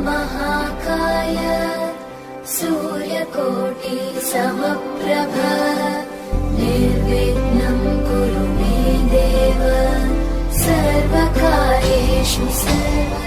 महाकाय सूर्यकोटि समप्रभ निर्विघ्नं कुरु मे देव सर्वकार्येषु सर्वदा।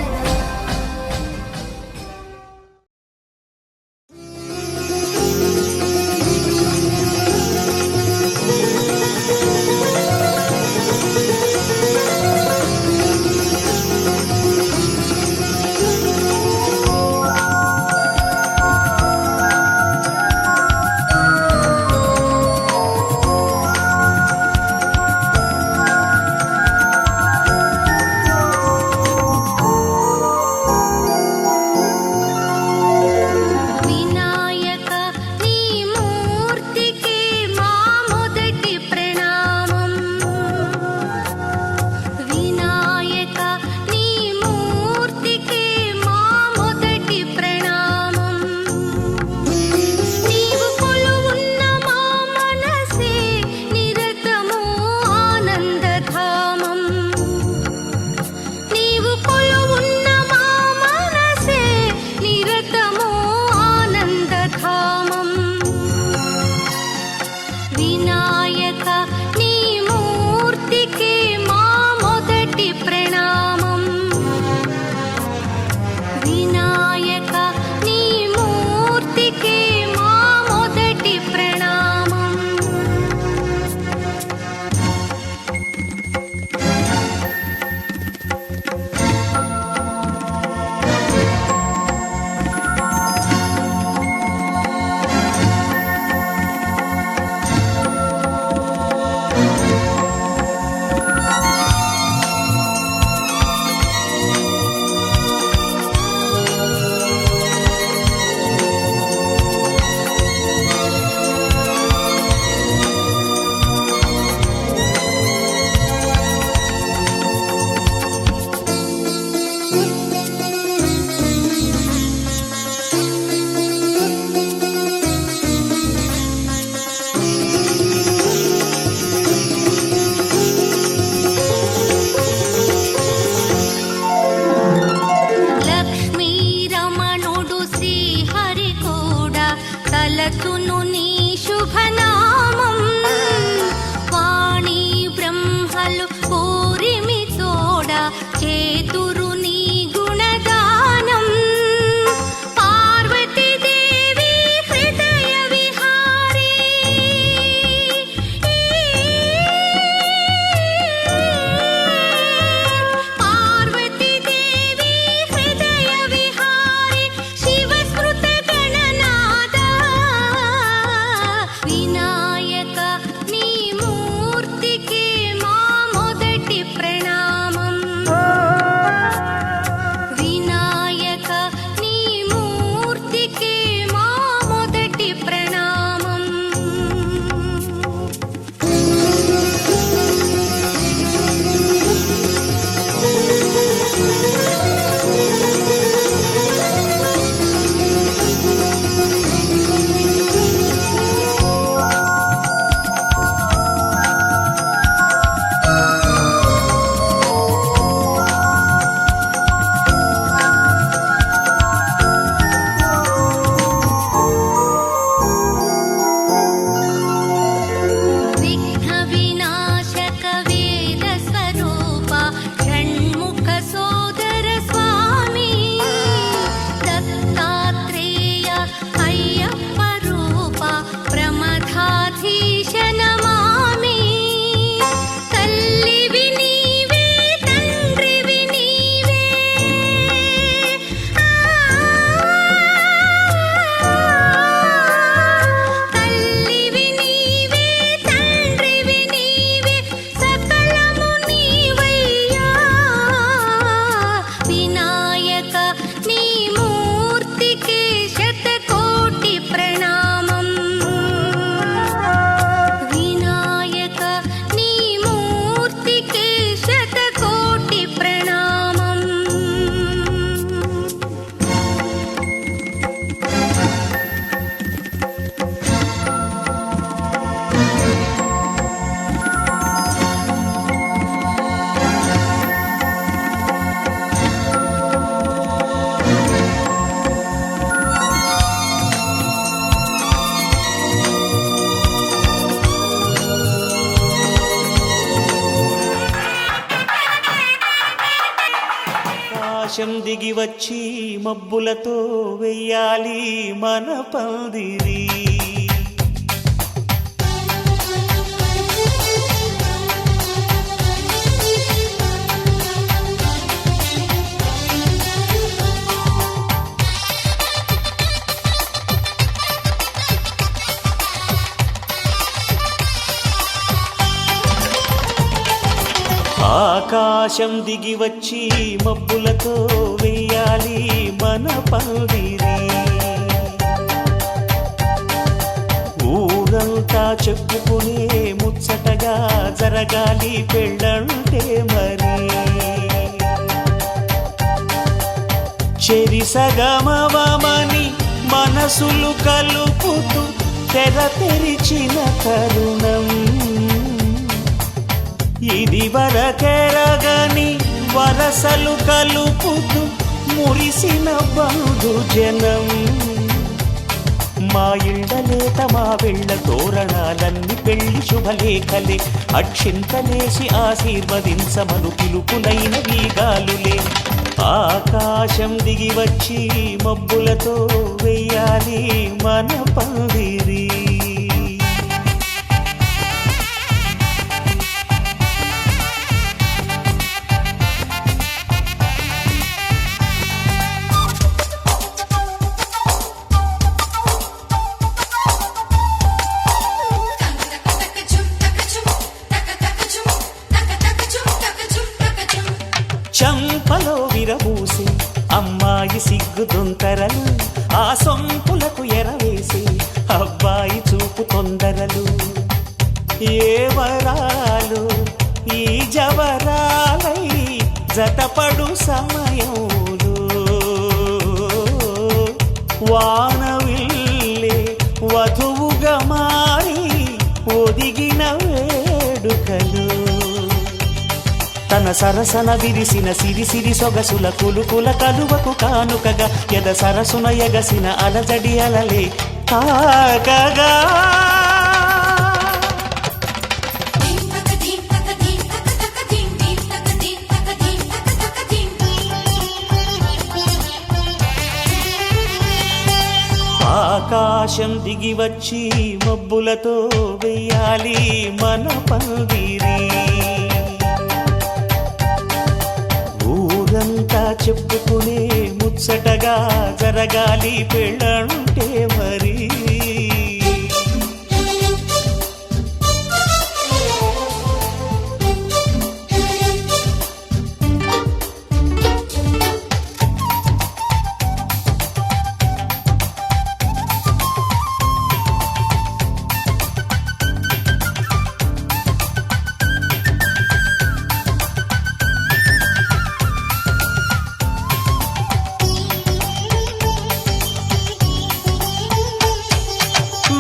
ఆకాశం దిగి వచ్చి మబ్బులతో వెయ్యాలి మన పందిరి. ఆకాశం దిగి వచ్చి మబ్బులతో వెయ్యాలి మన పందిరి. ఊరంతా చెప్పుకునే ముచ్చటగా జరగాలి పెళ్ళంటే మరి. చెరిసగమవమని మనసులు కలుపుతూ తెర తెరిచిన తరుణం. ఇది వరకెరగని వరసలు కలుపుతూ మురిసిన బంధుజనం. మా ఇళ్ళలేత మా వెళ్ళ తోరణాలన్నీ పెళ్లి శుభలేఖలే. అక్షింతలేసి ఆశీర్వదించమను పిలుపులైన వీగాలులే. ఆకాశం దిగి వచ్చి మబ్బులతో వెయ్యాలి మన పందిరి. చంపలో విరబూసి అమ్మాయి సిగ్గుదొంతరలు. ఆ సొంపులకు ఎరవేసి అబ్బాయి చూపు తొందరలు. ఏ వరాలు ఈ జవరాలై జతపడు సమయంలో. వానవిల్లే వధువుగా మారి ఒదిగిన వేడుకలు. తన సరసన విరిసిన సిరిసిరి సొగసుల కులుకుల కలువకు కానుకగా ఎద సరసున ఎగసిన అలజడి అలలే తాకగా. ఆకాశం దిగి వచ్చి మబ్బులతో వెయ్యాలి మన పందిరి. ఊరంతా చెప్పుకునే ముచ్చటగా జరగాలి పెళ్ళంటే మరి.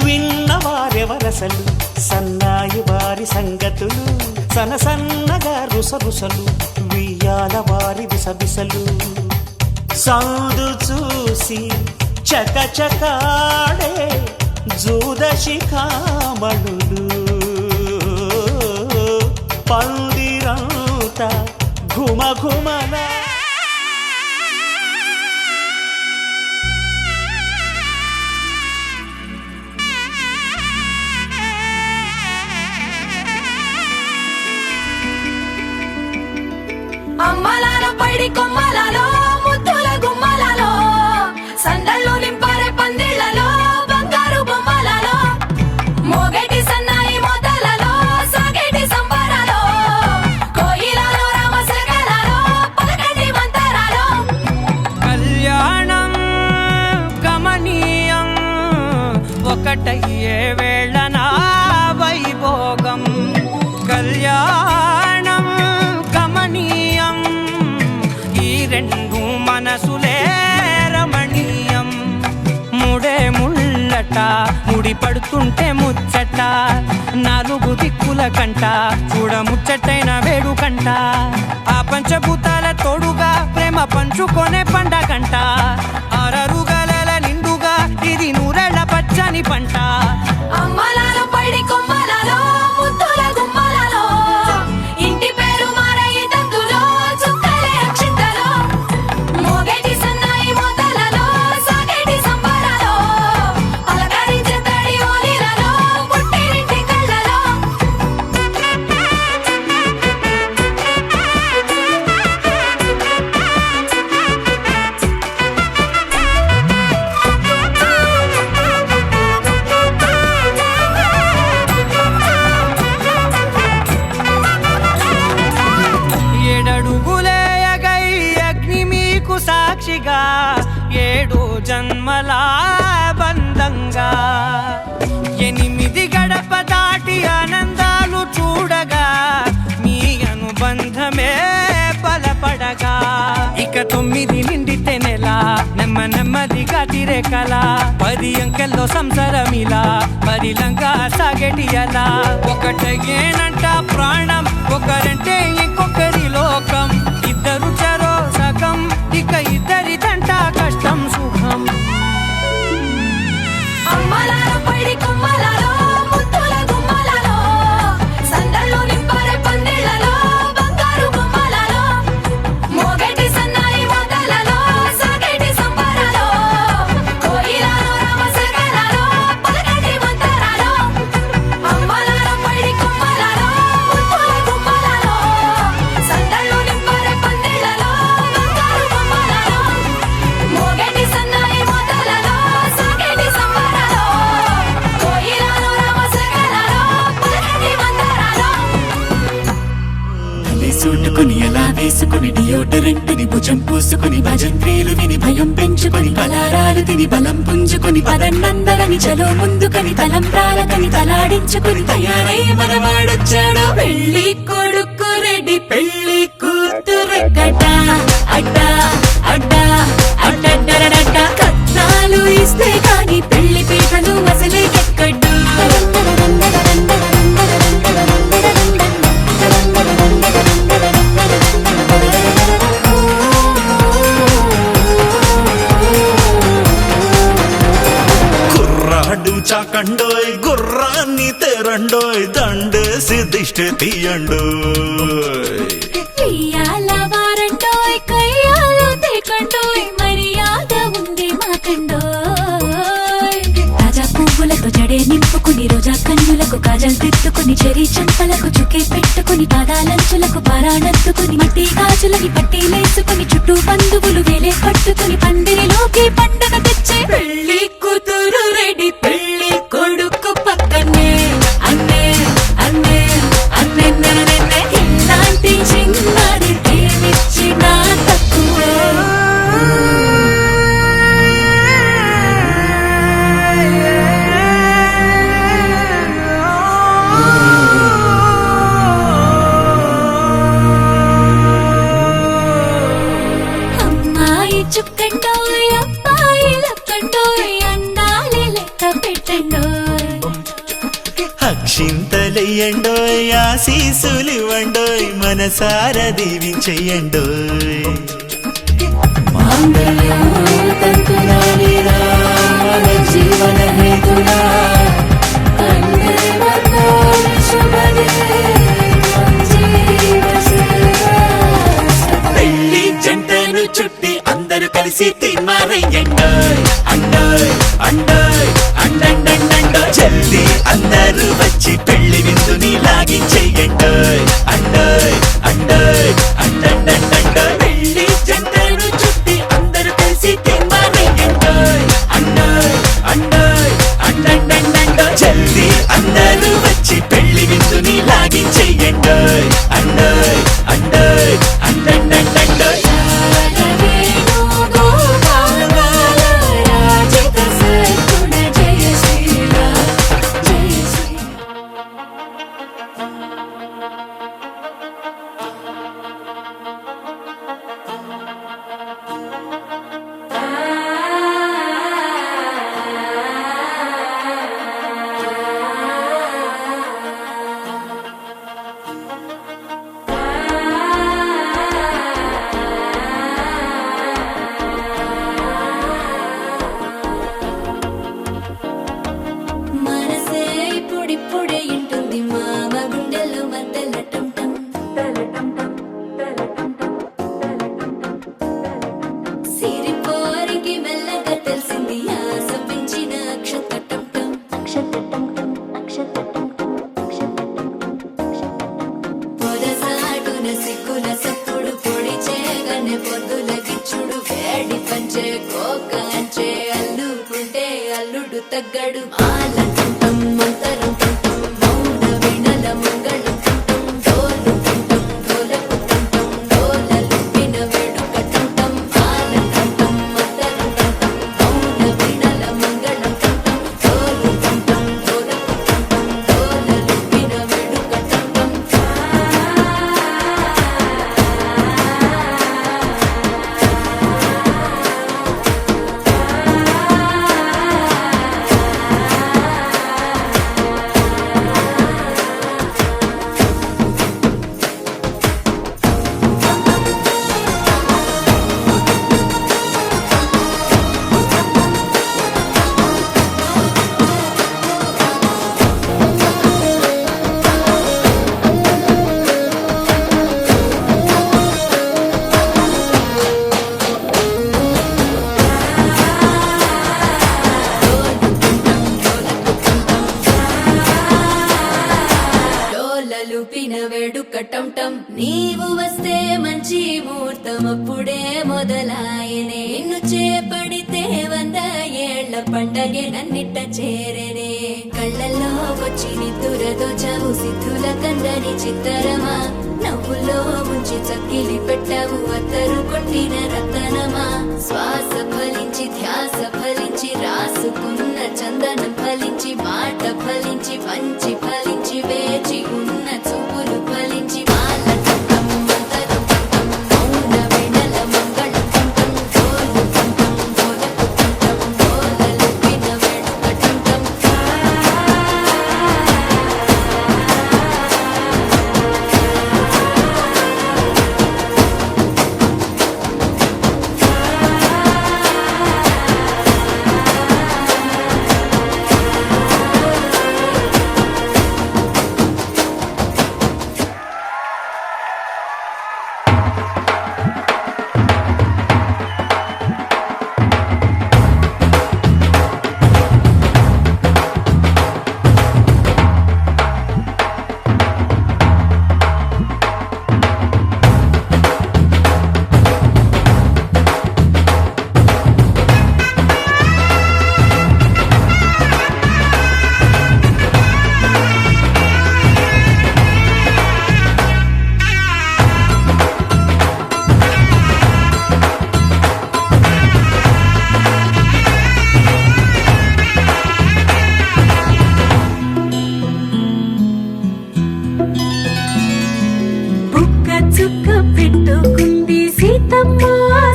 విన్నవారెవరసలు సన్నాయి వారి సంగతులు. సనసన్నగా రుసరుసలు వియ్యాల వారి విసబిసలు. సౌదు చూసి చకచకాడే జూదశిఖామణులు. పందిరంతా ఘుమఘుమల. అమ్మలాల పైడి కొమ్మలలో ముద్దుల గుమ్మలలో సందళ్ళు నింపారే పందిళ్లలో బంగారు బొమ్మలలో మోగేటి సన్నాయి మోతలలో సాగేటి సంబరాలో కోయిలలో రామశకలలో పలకండి మంతరాలో. కళ్యాణం గమనీయం ఒకటయ్యే వేళ నా వైభోగం. కళ్యాణం గమనీయం ఈ రెండు మనసులే రమణీయం. ముడే ముళ్ళట ముడి పడుతుంటే ముచ్చట. నాలుగు దిక్కుల కంట చూడ ముచ్చటైన వేడుకంట. ఆ పంచభూతాల తోడుగా ప్రేమ పంచుకొనే పండగంట. అరరుగల నిండుగా ఇది నూరెళ్ళ పచ్చని పంట. అమ్మలాల పైడి కొమ్మలలో ముద్దుల గుమ్మలలో ఇంటి పేరు మారయి తందులో చుక్కలే అక్షింతలో. సాక్షిగా 7 జన్మల బంధంగా 8 గడప దాటి ఆనందాలు చూడగా మీ అనుబంధమే బలపడగా ఇక 9 నిండితే నెల నెమ్మదిగా తిరే కల 10 అంకెల్లో సంసారమిలా పరిలంగా సాగేటి అలా ఒకటేనంట ప్రాణం ఒకరంటే ఇంకొకరి లోకం ఇద్దరు చరో సగం ఇక ఇద్దరిదంట కష్టం సుఖం అమ్మలార పడి కొమ్మలలో ముత్తుల గుమ్మలలో సందళ్ళు నింపరే పందిళ్ళలో బంగారు గుమ్మలలో మోగేటి సన్నాయి మోతలలో సాగేటి సంబరాలో కోయిలలో రామసగలలో పలకటి మంతరాలో అమ్మలార పడి కొమ్మలలో ముత్తుల గుమ్మలలో సందళ్ళు నింపరే పందిళ్ళలో బంగారు గుమ్మలలో మోగేటి సన్నాయి మోతలలో సాగేటి సంబరాలో కోయిలలో రామసగలలో పలకటి మంతరాలో తల్లి సూటుకుని ఎలా వేసుకుని డియోడరెంట్ని భుజం పూసుకుని భజంత్రీలు విని భయం పెంచుకుని పలారాలు తిని బలం పుంజుకుని పదన్నందరని చలో ముందుకని తలంబ్రాలకని తలాడించుకుని తయారై మనవాడొచ్చాడు పెళ్లి కొడుకు రెడ్డి పెళ్లి కూతురెక్కట అడ్డ అడ్డ అడ్డడ్డరడడ్డ కట్నాలు ఇస్తే కాని పెళ్లి పీటలు అసలే ఎక్కడ్డు కుర్రాడు చాకండోయ్ గుర్రాన్ని తెరండోయ్ దండేసి దిష్టి తీయండోయ్ కయ్యాల వారండోయ్ కయ్యాలు తేకండోయ్ మర్యాద ఉంది మాకండోయ్ తాజా పువ్వులతో జడే నింపుకుని రోజా కన్నులకు కాజల్ దిద్దుకుని చెరి చెంపలకు చుకే పెట్టుకుని పాదాలంచులకు పారాణద్దుకుని మట్టి గాజులని పట్టీలేసుకుని చుట్టూ బంధువులు వేలే పట్టుకుని పందిరిలోకి పండుగ తెచ్చే పెళ్లి కూతురు రెడీ పెళ్లి కొడుకు పక్కనే అన్నే అన్నే అన్నే నెరనెన్నే ఇలాంటి చిన్నారి దేవిచ్చినా తక్కువే అమ్మాయి చుక్కండోయ్ అబ్బాయి లక్కండోయ్ అందాలే లెక్క పెట్టండోయ్ అక్షింతలెయ్యండోయ్ ఆశీసులివ్వండోయ్ మనసార దీవించెయ్యండోయ్ తంతునానిరా మన జీవన హేతునా కండే వందోని శుభదే పెళ్లి జంటను చుట్టి అందరూ కలిసి తీర్మానయ్యండోయ్ అండోయ్ అండోయ్ అండండండండోయ్ జల్దీ అందరూ వచ్చి పెళ్లి విందుని లాగించెయ్యండోయ్ అండోయ్ అండోయ్ అండండండండోయ్ పెళ్లి జంటను చుట్టి అందరూ కలిసి తీర్మానయ్యండోయ్ అండోయ్ అండోయ్ అండండండండోయ్ జల్దీ అందరూ వచ్చి పెళ్లి విందుని లాగించెయ్యండోయ్ అండోయ్ అండోయ్ అండండండండోయ్ మనసే ఇప్పుడిప్పుడే ఇంటుంది మామ గుండెల్లో మధ్యల టంటం సిరిపోరికి మెల్లగా తెలిసింది ఆశ పెంచిన అక్షతటం పొదసాటున సిగ్గుల సప్పుడు పొడి చేయగానే పొద్దుల గిచ్చుడు వేడి పంచే కోక అంచే అల్లుకుంటే అల్లుడు తగ్గడు ఆలంటుంటం మంతరం టుంటం మౌన వినల మంగళం టుంటం డోలు టుంటం డోలకు టుంటం డోలలు విన వేడుక టుంటం ఆలంటుంటం మొదలాయనే నిన్ను చేపడితే 100 ఏళ్ల పండగే నన్నిట్ట చేరనే కళ్ళల్లో వచ్చి నిద్దురతో చావు సిద్ధుల కందని చిత్తరమా నవ్వులో ముంచి చక్కిలి పెట్టావు అత్తరు కొట్టిన రతనమా శ్వాస ఫలించి ధ్యాస ఫలించి రాసుకున్న చందనం ఫలించి మాట ఫలించి మంచి ఫలించి వేచి ఉన్న చూపులు ఫలించి మాల చుట్టం మంతరు చుట్టం మౌన వెనల మంగళ చుట్టం గోలు చుట్టం గోలకు చుట్టం గోలలు విన వెడుక చుట్టం బుక్క చుక్క పెట్టుకుంది సీతమ్మ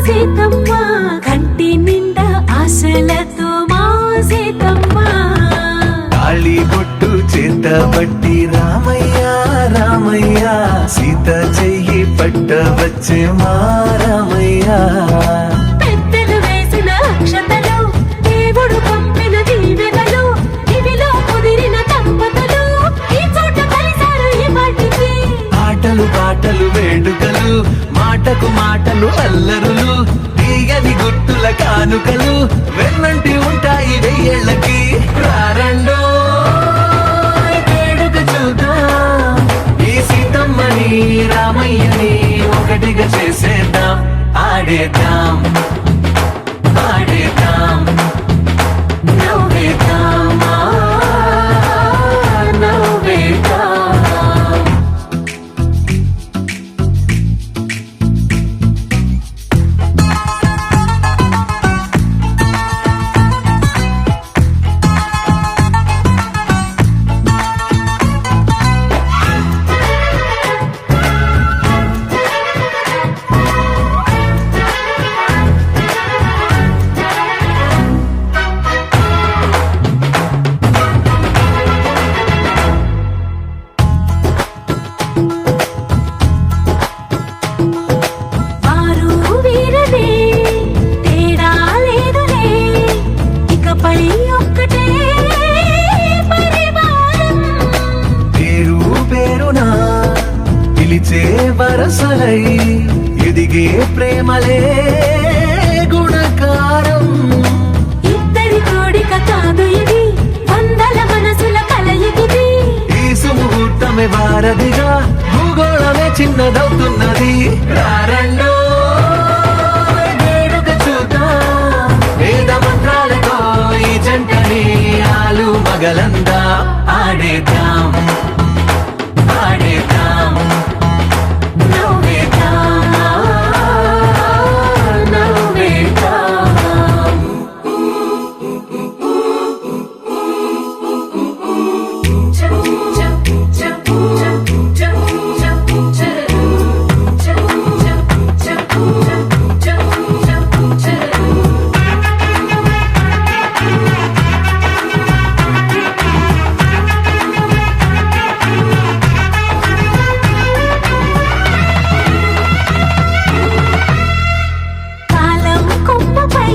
సీతమ్మ కంటి నిండా ఆశలతో మా సీతమ్మ తాళి బొట్టు చేత బట్టి రామయ్య రామయ్య సీత చెయ్యి పట్ట వచ్చే మా రామయ్య పెద్దలు వేసిన అక్షతలు దేవుడు పంపిన దీవెనలు ఇవిలో కుదిరిన దంపతులు ఈ చోట కలిసారు ఈ వాటికి ఆటలు పాటలు వేడుకలు మాటకు మాటలు అల్లరులు తీయని గుట్టుల కానుకలు వెన్నంటి ఉంటాయి 1000 ఏళ్ళకి రారండో వేడుక చూద్దాం ఈ సీతమ్మని రామయ్యని ఒకటిగా చేసేద్దాం ఆడేద్దాం ఆడేద్దాం నవ్వేద్దాం నవ్వేద్దాం వారు వీరనే తేడా లేదులే ఇకపై ఒక్కటే పరివారం పేరు పేరునా పిలిచే వరసలై ఎదిగే ప్రేమలే గుణకారం ఇద్దరి కోడిక కాదు ఇది వందల మనసుల కలయికిది ఈ సుముహూర్తమే వారధిగా భూగోళమే చిన్నదవుతున్నది రారండో వేడుక చూద్దాం వేద మంత్రాలతో ఈ జంటని ఆలు మగలందా ఆడేద్దాం ఆడేద్దాం నవ్వేద్దాం నవ్వేద్దాం కాలం కొమ్మపై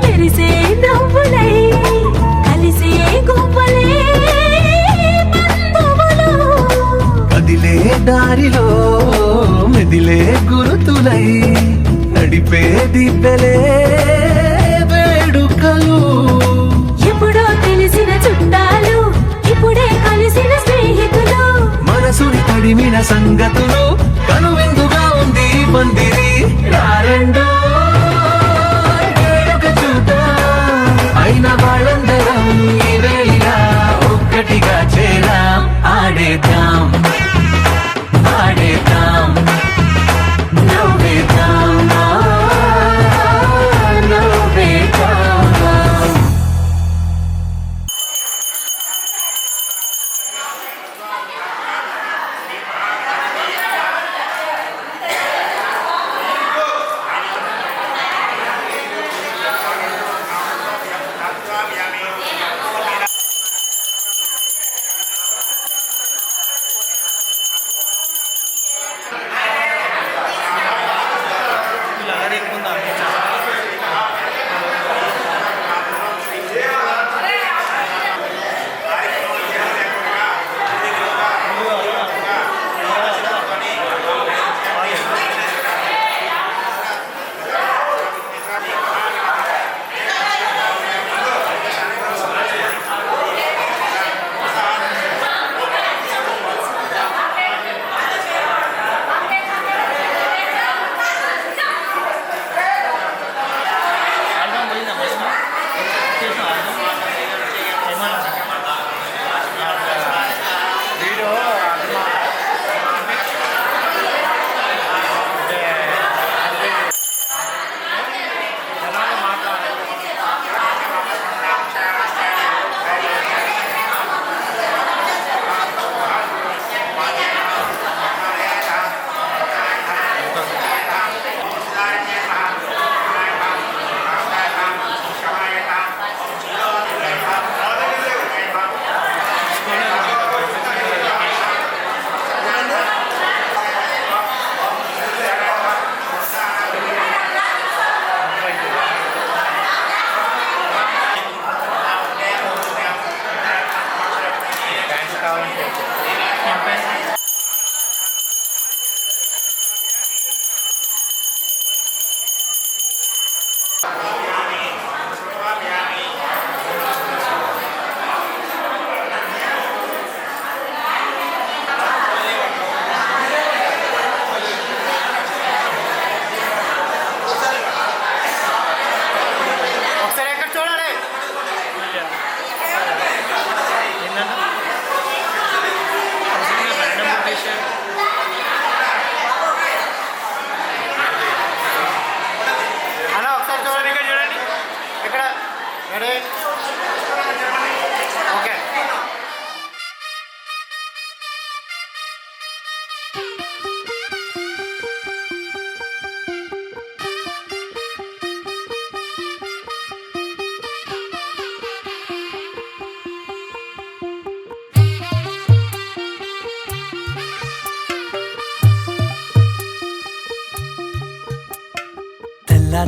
మెరిసే నవ్వులై కలిసే గువ్వలే బంధువులు కదిలే దారిలో మెదిలే గురుతులై నడిపే దిబ్బెలే వేడుకలు ఎప్పుడో తెలిసిన చుట్టాలు ఇప్పుడే కలిసిన స్నేహితులు మనసుని తడిమిన సంగతులు కనువిందుగా ఉంది ఈ పందిరి రారండో వేడుక చూద్దాం అయిన వాళ్ళందరం ఈ వేళ ఒక్కటిగా చేరాం ఆడేద్దాం ఆడేద్దాం నవ్వేద్దాం నవ్వేద్దాం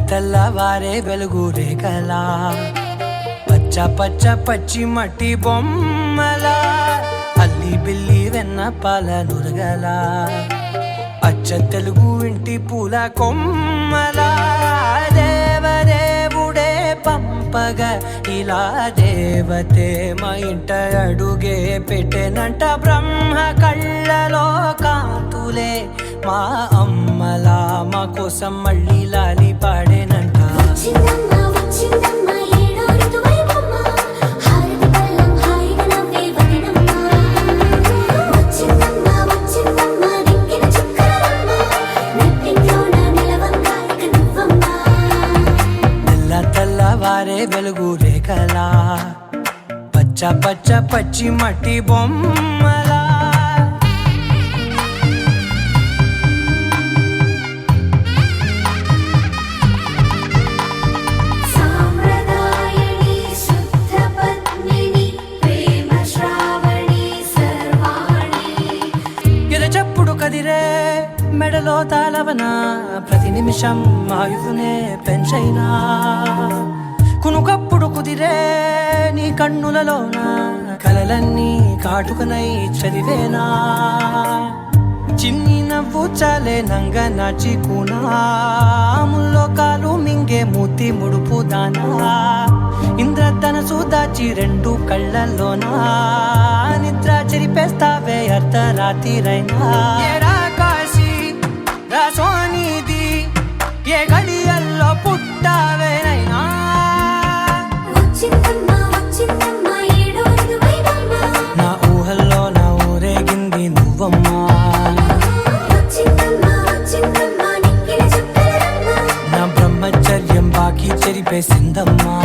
తెల్లవారే వెలుగు రేఖలా పచ్చ పచ్చ పచ్చి మట్టి బొమ్మలా అల్లి బిల్లి వెన్న పాల నురగలా అచ్చ తెలుగు ఇంటి పూల కొమ్మలా దేవదేవుడే పంపగా ఇలా దేవతే మా ఇంట అడుగే పెట్టెనంట బ్రహ్మ కళ్ళలో కాంతులే మా అమ్మలా మా కోసం మళ్ళీ లాలి పాడేనంట వచ్చిందమ్మ వచ్చిందమ్మ ఏడో ఋతువైవమ్మ హారతి పళ్ళం హాయిగా నవ్వే వదినమ్మ వచ్చిందమ్మ వచ్చిందమ్మ దిక్కిన చుక్కలమ్మ నెట్టింట్లోన నిలవంగా ఇక నువ్వమ్మ తెల్లవారే వెలుగు రేఖలా పచ్చ పచ్చ పచ్చి మట్టి బొమ్మలా సాంప్రదాయని శుద్ధ పద్మిని ప్రేమ శ్రావణి సర్వాణి ఎదచప్పుడు కదిరే మెడలో తాళవన ప్రతి నిమిషం ఆయుధునే పెంచైనా కునుకప్పుడు కుదిరే నీ కన్నులలోన కలలన్నీ కాటుకనై చదివేనా చిన్ని నవ్వు చాలే నంగ నాచి కూనాముల్లో కాలు మింగే మూతి ముడుపు దానా ఇంద్రధనసు దాచి రెండు కళ్ళల్లోనా నిద్ర చెరిపేస్తావే అర్ధరాత్రిరైనా ఏడా కాశీ రాసోని గుండెల్లో పుట్టావేనైనా వచ్చిందమ్మా వచ్చిందమ్మా ఏడో ఋతువైవమ్మా నా ఊహల్లో నా ఊరేగింది నువ్వమ్మా వచ్చిందమ్మా వచ్చిందమ్మా నిక్కిన చుక్కలమ్మా నా బ్రహ్మచర్యం బాకీ చెరిపేసిందమ్మా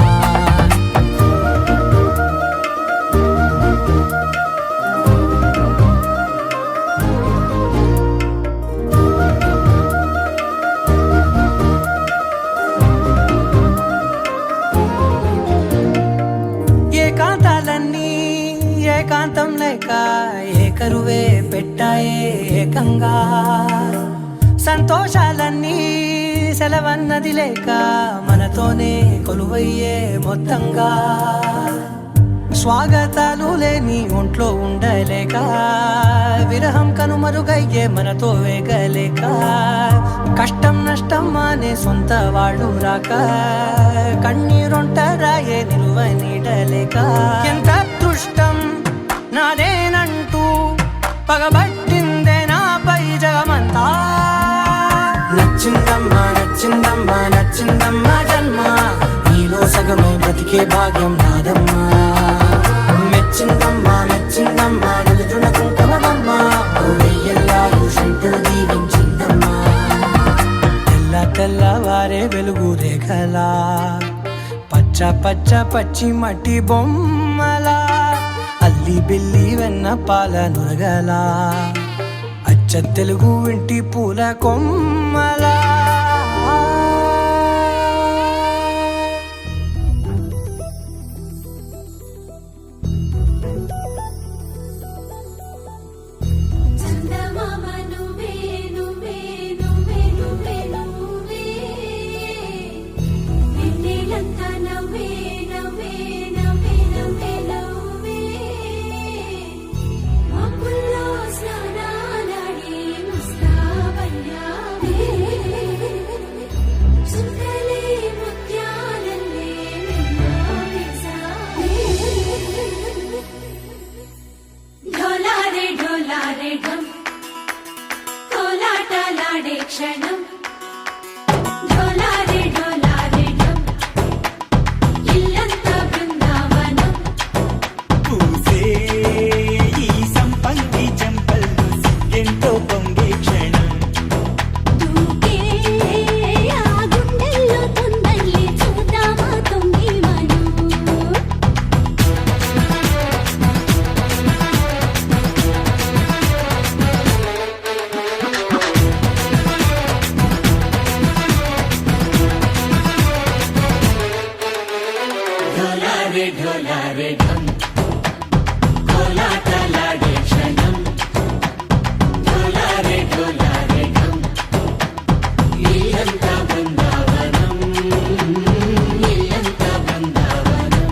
ఏకాంతాలన్నీ ఏకాంతం లేక ఏకరువే పెట్టాయే ఏకంగా సంతోషాలన్నీ సెలవన్నది లేక మనతోనే కొలువయ్యే మొత్తంగా స్వాగతాలు లేని ఒంట్లో ఉండలేక విరహం కనుమరుగయ్యే మనతో వేగలేక కష్టం నష్టం అనే సొంత వాళ్ళు రాక కన్నీరొంటరాయే నిలువ నీడలేక ఎంత అదృష్టం నాదేనంటూ పగబట్టిందే నాపై జగమంతా నచ్చిందమ్మా నచ్చిందమ్మా నచ్చిందమ్మా జన్మ నీలో సగమై బ్రతికే భాగ్యం నాదమ్మా మెచ్చిందమ్మా మెచ్చిందమ్మా నిలుచున కుంకుమమ్మా వెయ్యల్లాయుషంటూ దీవించిందమ్మా తెల్ల తెల్లవారే వెలుగు రేఖలా పచ్చ పచ్చ పచ్చి మట్టి బొమ్మలా అల్లి బిల్లి వెన్న పాల నురగలా అచ్చ తెలుగు ఇంటి పూల కొమ్మలా చందమామ నువ్వే నువ్వే నువ్వే నువ్వే నువ్వే వెన్నెలంతా నవ్వే నవ్వే నవ్వే నవ్వే నవ్వే మబ్బుల్లో స్నానాలాడి ముస్తాబయ్యావే చుక్కలే ముత్యాలల్లే మెరిసావే ढोलारे ढोलारे ढम कोलाटलाडे क्षणं ढोलारे ढोलारे ढम इल्लंता बृंदावनं పూసే ఈ సంపంగి చెంపల్లో సిగ్గెంతో పొంగే క్షణం దూకే ఆ గుండెల్లో తొందల్లి చూద్దామా తొంగి మనం ढोलारे ढोलारे ढम कोलाटलाडे क्षणं ढोलारे ढोलारे ढम ఇల్లంతా బృందావనం ఇల్లంతా బృందావనం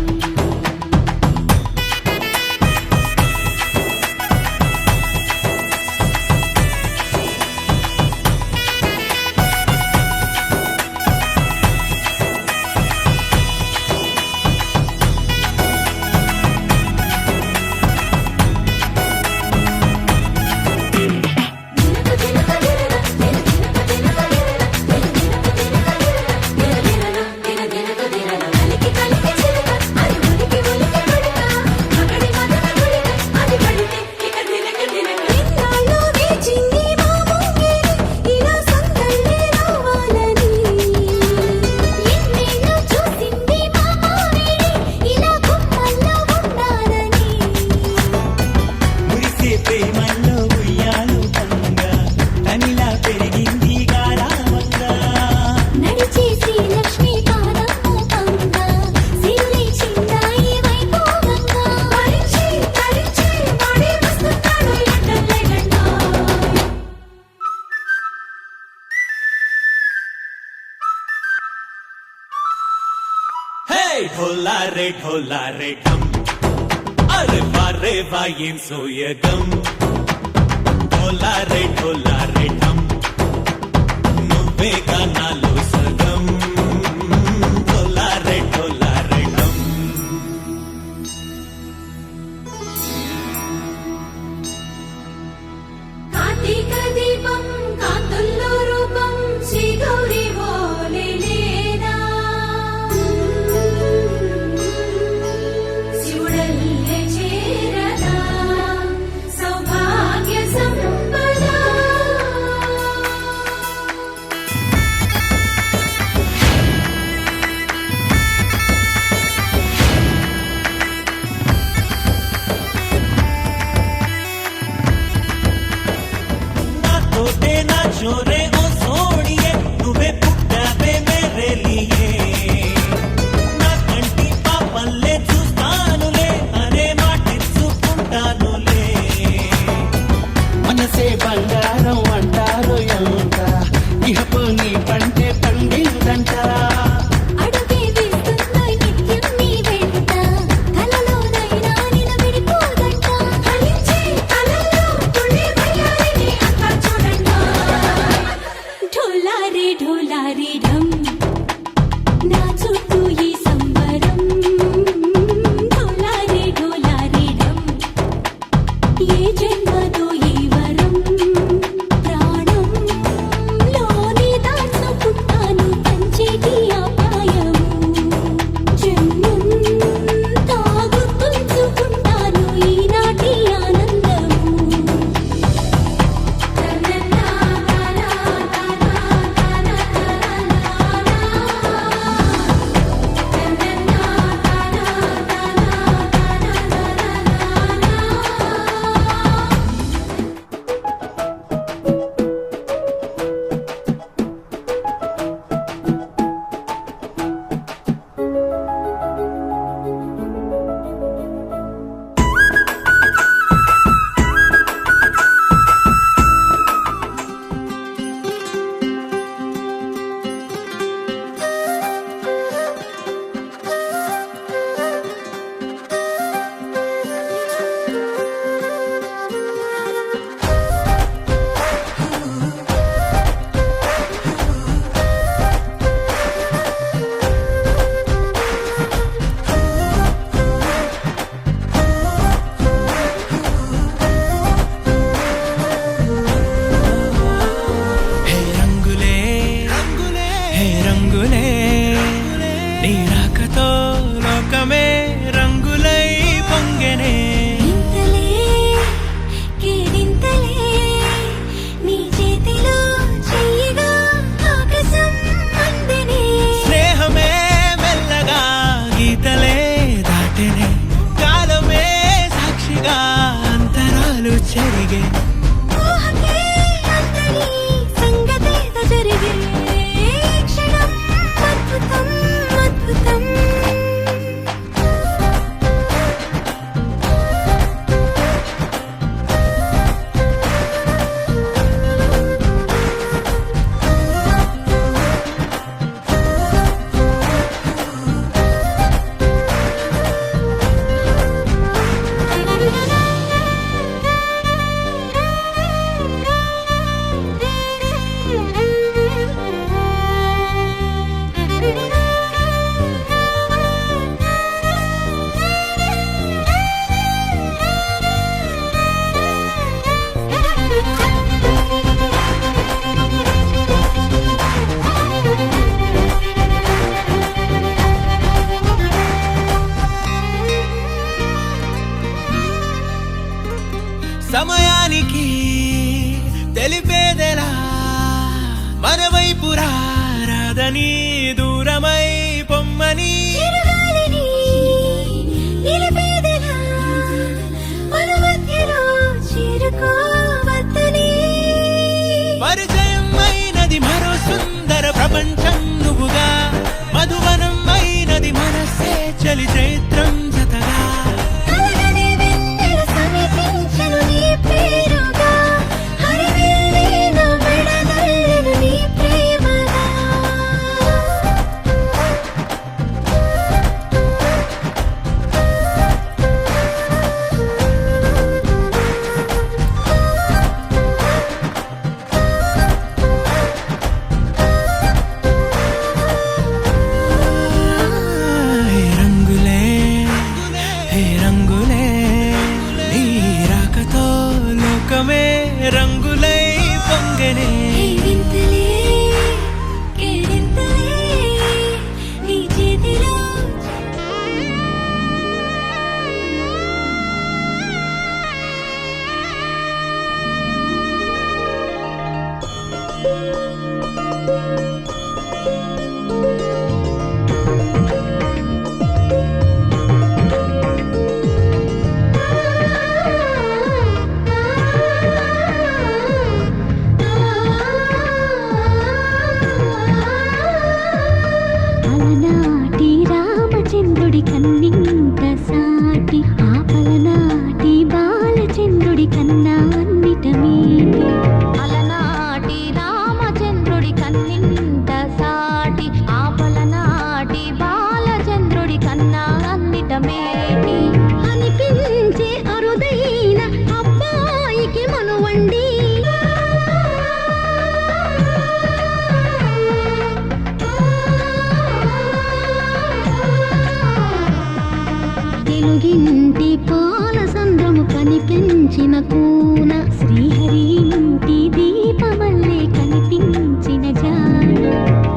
మురిసే ప్రేమల్లో ఉయ్యాలు పంగా తనిలా పెరిగింది గారావంగా నడిచే శ్రీలక్ష్మి పాదము పంగా సిరి చిందాయి వైభోగంగా పరిచి పరిచి వాడి వస్తున్నాడు ఎట్టలేగండా హే ढोलारे ढोलारे ढम అరే వారే వాయేం సోయగం ढोलारे ढोलारे ढम నువ్వే గానాలో సగం ढोलारे ढोलारे ढम కార్తీక దీపం కాంతుల్లో రూపం శ్రీ గౌరీ ఓలేలే జంట అడుగే వేస్తుందోయ్ నిత్యం నీ వెంట కలలోనైనా నిలబడిపోదంట ఫలించే కలల్లో తుళ్ళి వయ్యారిని అంతా చూడండి ఢోలారే ఢోలారే ఢమ్ నా చుట్టూ ఈ సంబరం ఢోలారే ఢోలారే ఢమ్ ఏ జన్మదో ఈ వరం ప్రాణంలోనే దాచుకుంటాను పంచేటి అపాయము జన్మంతా గుర్తుంచుకుంటాను ఈనాటి ఆనందము హే రంగులే రంగులే హే రంగులే నీ రాకతో లోకమే రంగులై పొంగెనే ఇంతలే కేరింతలే నీ చేతిలో చెయ్యగా ఆకాశం అందెనే స్నేహమే మెల్లగా గీతలే దాటెనే కాలమే సాక్షిగా అంతరాలు చెరిగే ఊహకే అంతని సంగతేదో జరిగే క్షణం అద్భుతం అద్భుతం సమయానికి తెలిపేదెలా మన వైపు రాదని దూరమై పొమ్మని చిరుగాలిని నిలిపేదెలా మన మధ్యలో చేరుకోవద్దని పరిచయం అయినది మరో సుందర ప్రపంచం నువ్వుగా మధువనం అయినది మనసే చలి చైత్రం జతగా కలగనే వెన్నెల సమీపించెను నీ పేరుగా హరివిల్లే నా మెడనల్లెను నీ ప్రేమగా హే రంగులే హే రంగులే నీ రాకతో లోకమే రంగులై పొంగెనే వింతలే కేరింతలే నీ చేతిలో అలనాటి రామచంద్రుడి కన్నింత సాటి ఆపలనాటి బాలచంద్రుడి కన్నా అన్నిట మీటి అలనాటి రామచంద్రుడి కన్నింత సాటి ఆ తెలుగింటి పాల సంద్రము కనిపించిన కూన శ్రీహరి ఇంటి దీపమల్లే కనిపించిన జాడ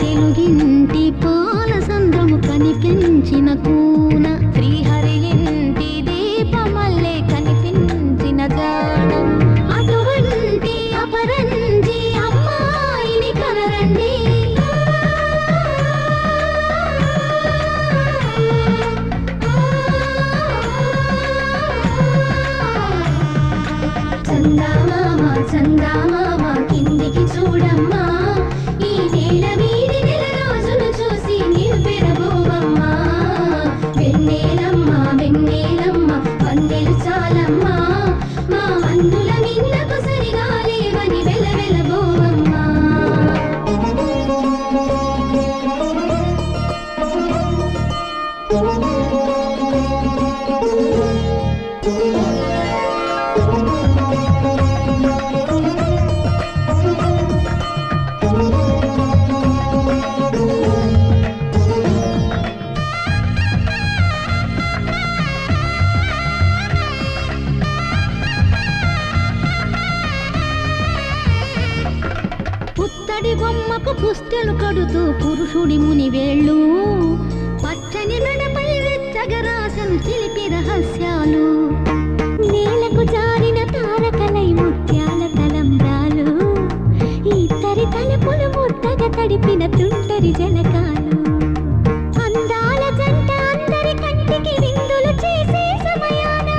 తెలుగింటి పాల సంద్రము కనిపించిన కూన శ్రీహరి ఇంటి దీపమల్లే కనిపించిన జాడ అటువంటి అపరంజి అమ్మాయిని కనరండి చందామామ కిందికి చూడమ్మా ఈ నేల వీడి నెల రోజులు చూసి నీవు పెరబోవమ్మా వెన్నెలమ్మ వెన్నెలమ్మ వందెలు చాలమ్మా మా అందుల మిన్నకు సరిగా లేవని వెలవెలబోవమ్మా పుత్తడి బొమ్మకు పుస్తెలు కడుతూ పురుషుడి ముని వేళ్ళు పచ్చని నడపై వెచ్చగరాసను చిలిపి రహస్యాలు నేలకు జారిన తారకలై ముత్యాల తలంబ్రాలు ఇద్దరి తలుపులు ముద్దగా తడిపిన తుంటరి జలకాలు అందాల జంట అందరి కంటికి విందులు చేసే సమయాన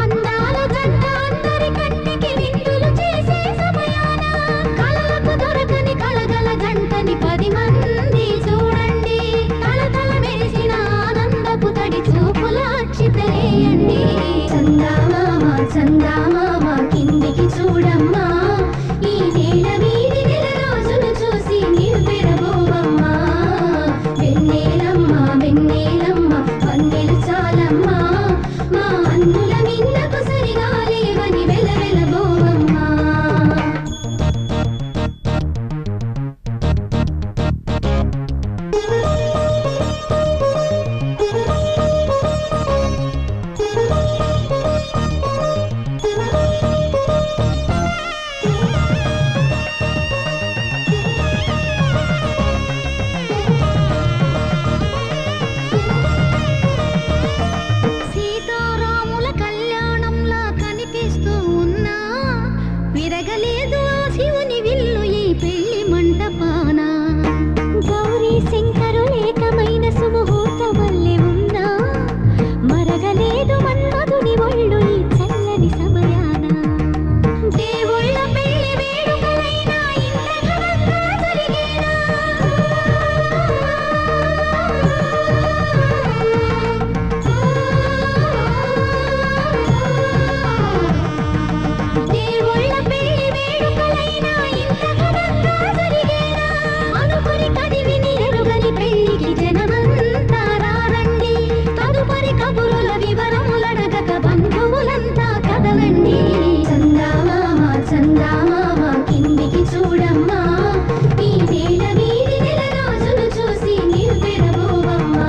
అందాల జంట అందరి కంటికి విందులు చేసే సమయాన కళ్ళకు దొరకని కళగల జంటని 10 మంది చూడండి తలతల మెరిసిన ఆనందపు తడి చూపుల అక్షితలేయండి చందామామ కిందికి చూడమ్మా ఈ నేల వీడి నెల రోజులు చూసి నీవు పెరబోవమ్మా వెన్నెలమ్మ వెన్నెలమ్మ వందెలు చాలమ్మా మా అందుల మిన్నకు సరిగా లేవని వెలవెలబోవమ్మా సీతారాముల కళ్యాణంలా కనిపిస్తూ ఉన్నా విరగలేదు ఆ శివుని విల్లు ఈ పెళ్లి మంటపాన గౌరీ శంకరులేకమైన సుముహూర్త వల్లే ఉన్నా మరగలేదు మన్మధుని ఒళ్ళు ఈ చల్లని సమయాన దేవుళ్ళ పెళ్లి వేడుకలైనా ఇంత ఘనంగా జరిగేనా దేవుళ్ళ పెళ్లి వేడుకలైనా ఇంత ఘనంగా జరిగేనా అనుకుని కదివిని ఎరుగని పెళ్లికి జనమంతా రారండి తదుపరి కబురుల వివరములనగక బంధువులంతా కదలండి చందామామ కిందికి చూడమ్మా ఈ నేల వీడి నెల రోజులు చూసి నీవు పెరబోవమ్మా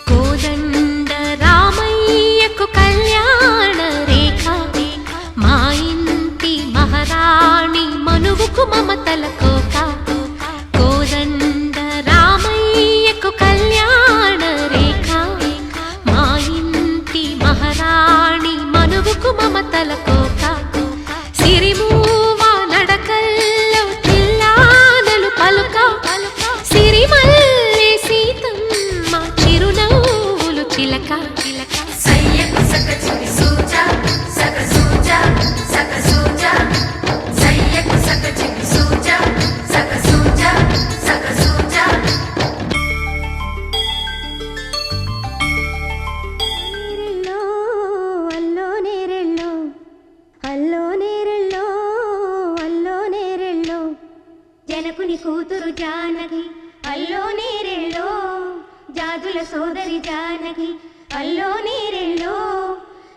కోదండ రామయ్యకు కళ్యాణ రేఖ మా ఇంటి మహారాణి మనువుకు మమతల కోక కోదండ రామయ్యకు కళ్యాణ రేఖ మా ఇంటి మహారాణి మనువుకు మమతల కోక సిరిమూవ నడకల్లో తిల్లానలు పలుక సిరిమల్లె సీతమ్మ చిరునవ్వులు చిలక సయ్యకు సక చికి సూజా సక సూజా సక సూజా సయ్యకు సక చికి సూజా సక సూజా సక సూజా నేరెళ్ళో అల్లో నేరెళ్ళో అల్లో నేరెళ్ళో అల్లో నేరెళ్ళో జనకుని కూతురు జానకి అల్లో నేరెళ్ళో జాజుల సోదరి జానకి అల్లో నేరెళ్ళో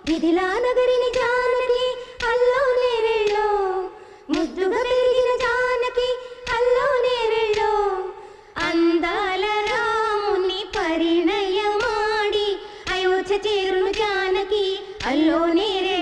మిథిలా నగరిని జానకి అల్లో నేరెళ్ళో ముద్దుగా పెరిగిన జానకి అల్లో నేరెళ్ళో అందాల రాముని పరిణయమాడి అయోధ్య చేరును జానకి అల్లో నేరెళ్ళో.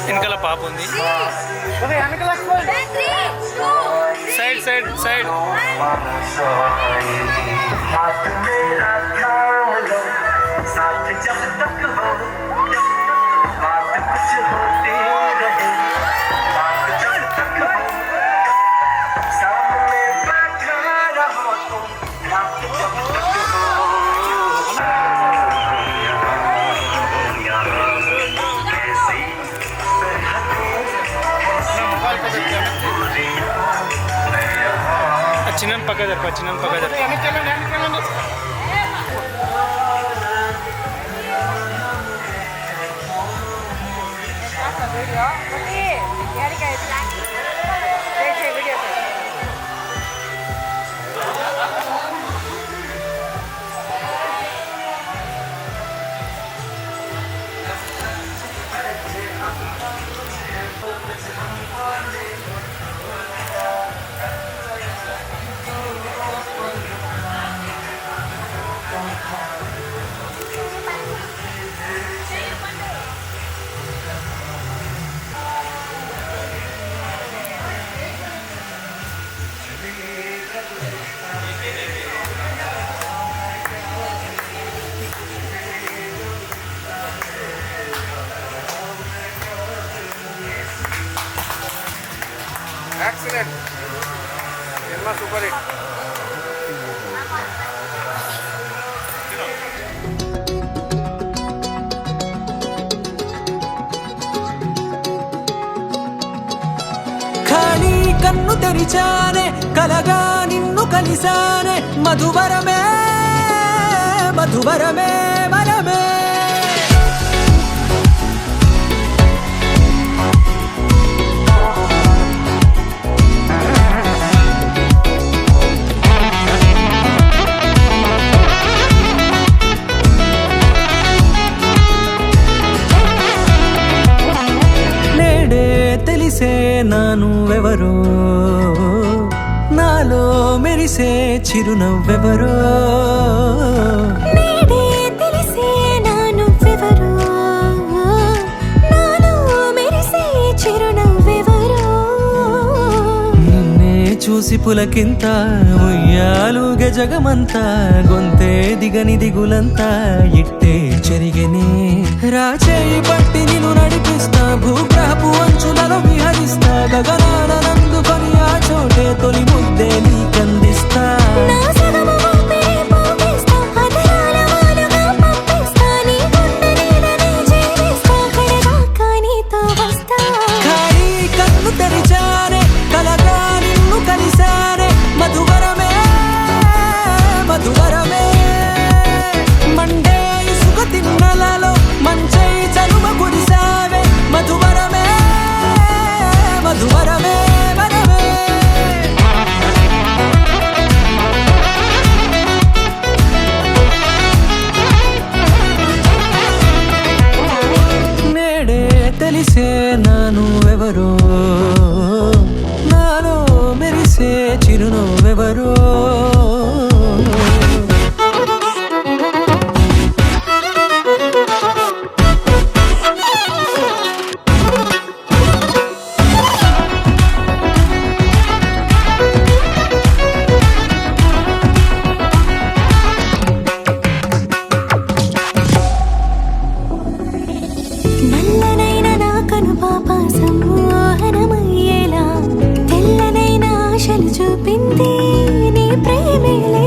వెనకాల పాప ఉంది. సైడ్ సైడ్ సైడ్ చిన్న పక్క జరప చిన్న పక్క జరప. Excellent. Cinema super hit. ఖాళీ కన్ను తెరిచానే కలగా నిన్ను కలిసానే మధువరమే మధువరమే వరమే. తెలిసే నానువెవరో నాలో మెరిసే చిరునవ్వెవరో. నేడే తెలిసే నానువెవరో నాలో మెరిసే చిరునవ్వెవరో. నిన్నే చూసి పులకింత ఉయ్యాలుగ జగమంతా గొంతే దిగని దిగులంతా ఇట్టే చెరిగనే. రాచేయి పట్టి నిన్ను నడిపిస్తా భూగ్రహపు అంచులలో విహరిస్తా గగనానందుకొని తెలిసే నానువెవరో నాలో మెరిసే చిరునవ్వెవరో నల్లనైన నా కనుపాప సమ్మోహనమయ్యేలా తెల్లనైన ఆశలు చూపింది నీ ప్రేమేలే.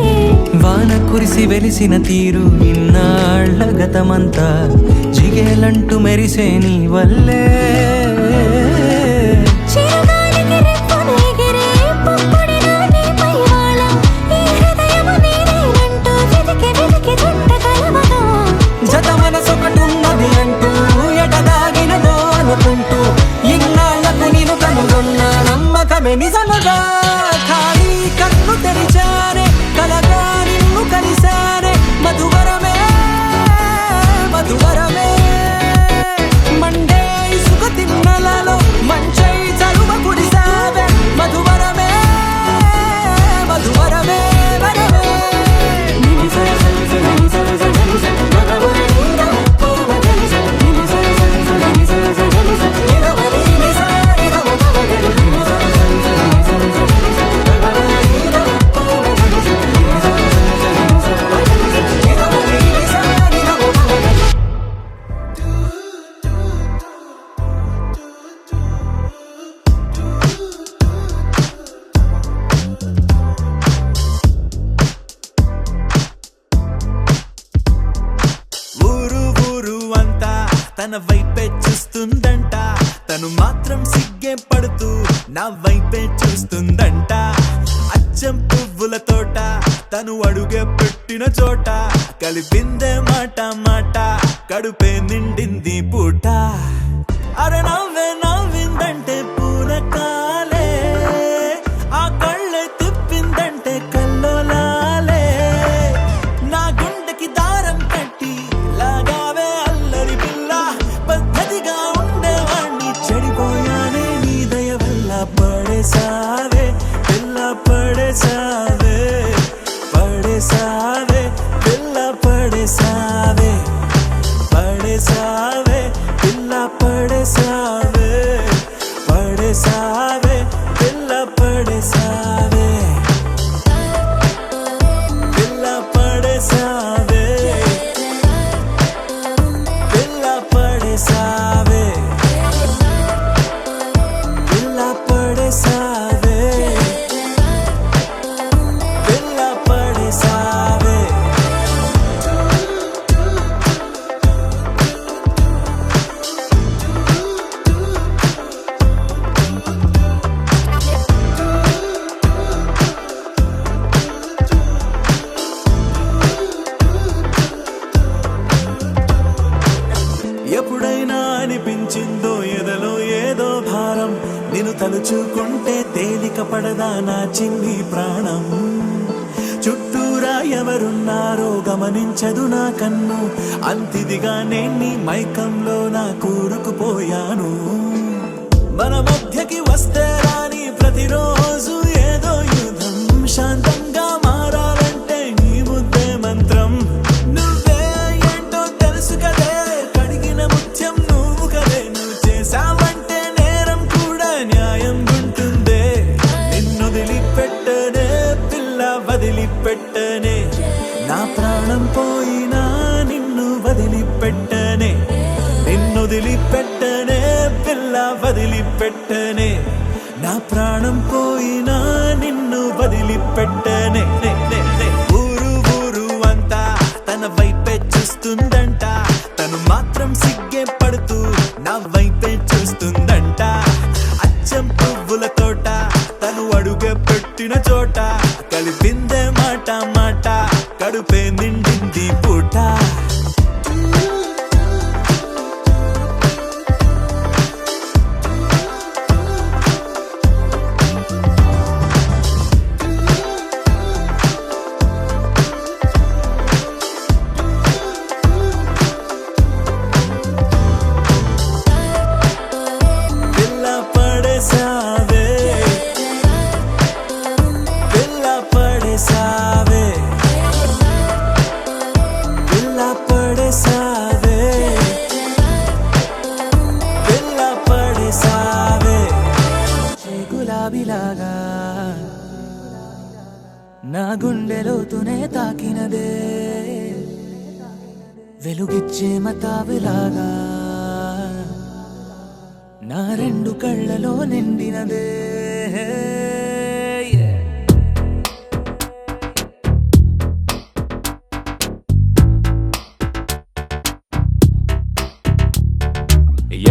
వాన కురిసి వెలిసిన తీరు ఇన్నాళ్ల గతమంతా జిగేలంటూ మెరిసే నీ వల్లే చిరుగాలికి రెప్పను ఎగిరే పుప్పొడిగా నీపై వాళ. ఈ హృదయము నీదేనంటూ వెతికి వెతికి చుట్టగలవగా. జత మనసొకటున్నది అంటూ ఎటదాగినదో అనుకుంటూ ఇన్నాళ్లకు నేను కనుగొన్న నమ్మకమే నిజముగా. ఖాళీ కన్ను తెరిచానే కలగా నిన్ను కలిసానే మధువరమే మధువరమే. మండే ఇసుక తిన్నలలో మంచై చలువ కురిసావే మధువరమే మధువరమే వరమే. ఊరు ఊరు అంతా తన వైపే చూస్తుందంట, తను మాత్రం సిగ్గే పడుతూ నా వైపే చూస్తుందంట. అచ్చం పువ్వుల తోట తను అడుగే పెట్టిన చోట కలిపిందే మాట మాట కడుపే నిండింది పూట. అరే నవ్వే నవ్విందంటే పూనకాలే, ఆ కళ్ళే తిప్పిందంటే కల్లోలాలే. నా గుండెకి దారం కట్టి లాగావే అల్లరి పిల్ల, పద్ధతిగా ఉండేవాణ్ణి చెడిపోయానే నీ దయ వల్ల. పడేసావే పిల్ల పడేసావే, పడేసావే పిల్ల పడేసావే, పడేసావే పిల్ల పడేసావే, పడేసావే పిల్ల పడేసావే, పిల్ల పడేసావే, పిల్ల పడేసావే, పిల్ల పడేసావే, పిల్ల పడేసావే. ఎప్పుడైనా అనిపించిందో ఎదలో ఏదో భారం, నిన్ను తలుచుకుంటే తేలిక పడదా నా చిన్ని ప్రాణం. చుట్టూరా ఎవరున్నారో గమనించదు నా కన్ను, అంతిదిగా నేను మైకంలో నా కూరుకుపోయాను. మన మధ్యకి వస్తే రాని ప్రతిరోజు ఏదో యుద్ధం, శాంతంగా మారాలంటే నీ ముద్దే మంత్రం. నువ్వే ఏంటో తెలుసు కదే, కడిగిన ముత్యం నువ్వు కదే, నువ్వు చేసావంటే నేరం కూడా న్యాయం ఉంటుందే. నిన్ను వదిలిపెట్టనే పిల్ల వదిలిపెట్టనే, నా ప్రాణం పోయినా నిన్ను వదిలిపెట్టనే. నిన్ను వదిలిపెట్టనే పిల్ల వదిలిపెట్టనే, నా ప్రాణం పోయినా నిన్ను వదిలిపెట్టనే. ఊరు ఊరు అంతా తన వైపే చూస్తుందంట, తను మాత్రం సిగ్గే పడుతూ నా వైపే చూస్తుందంట. అచ్చం పువ్వుల తోట తను అడుగే పెట్టిన చోట కలిపిందే మాట మాట కడుపే నిండింది పూట. గులాబీలాగా నా గుండెలోతునే తాకినదే వెలుగిచ్చే మతాబులాగా నా రెండు కళ్ళలో నిండినదే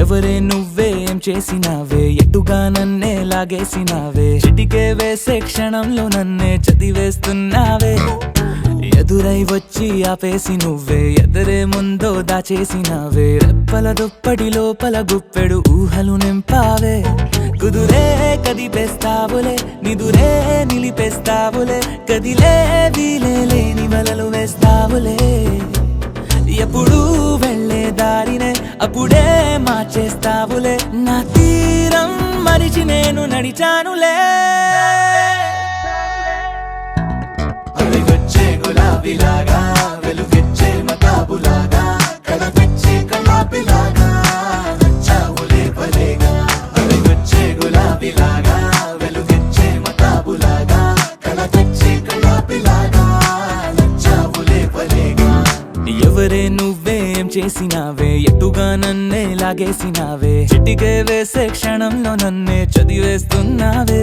ఎవరే నువ్వేం చేసినావే ఎటుగా నన్నే లాగేసినావే చిటికే వేసే క్షణంలో నన్నే చదివేస్తున్నావే ఎదురై వచ్చి ఆపేసి నువ్వే ఎదరే ముందో దాచేసినావే రెప్పల దుప్పటి లోపల గుప్పెడు ఊహలు నింపావే కుదురే కదిపేస్తావులే నిదురే నిలిపేస్తావులే కదిలే వీలే లేని వలలు వేస్తావులే ఎప్పుడు వెళ్ళే దారినే అప్పుడే మార్చేస్తావులే నా తీరం మరిచి నేను నడిచానులే అవి వచ్చే గులాబీలాగా వెలుగిచ్చే మతాబులాగా కడపిచ్చే కళ్ళాపిలాగా నచ్చావులే భలేగా అవి వచ్చే గులాబీలాగా వెలుగిచ్చే మతాబులాగా కడపిచ్చే కళ్ళాపిలాగా నచ్చావులే భలేగా ఎవరే నువ్వేం చేసినావే ఎటుగా నన్నే లాగేసినావే చిటికే వేసే క్షణంలో నన్నే చదివేస్తున్నావే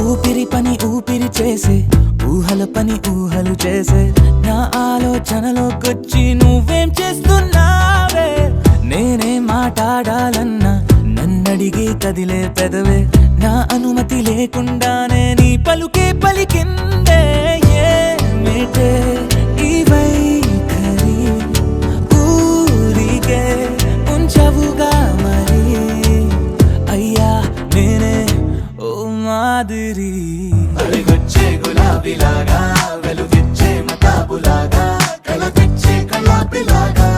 ఊపిరి పని ఊపిరి చేసే ఊహల పని ఊహలు చేసే నా ఆలోచనలోకొచ్చి నువ్వేం చేస్తున్నావే నేనే మాట్లాడాలన్నా నన్నడిగి కదిలే పెదవే నా అనుమతి లేకుండానే నీ పలుకే పలికిందే ఏమిటే ఈ వైఖరి ఊరికే ఉంచవుగా మరి అయ్యా నేనే ఓ మాదిరి అలిగొచ్చే గులాబీలాగా వెలుగిచ్చే మతాబులాగా కలపిచ్చే కళ్ళాపిలాగా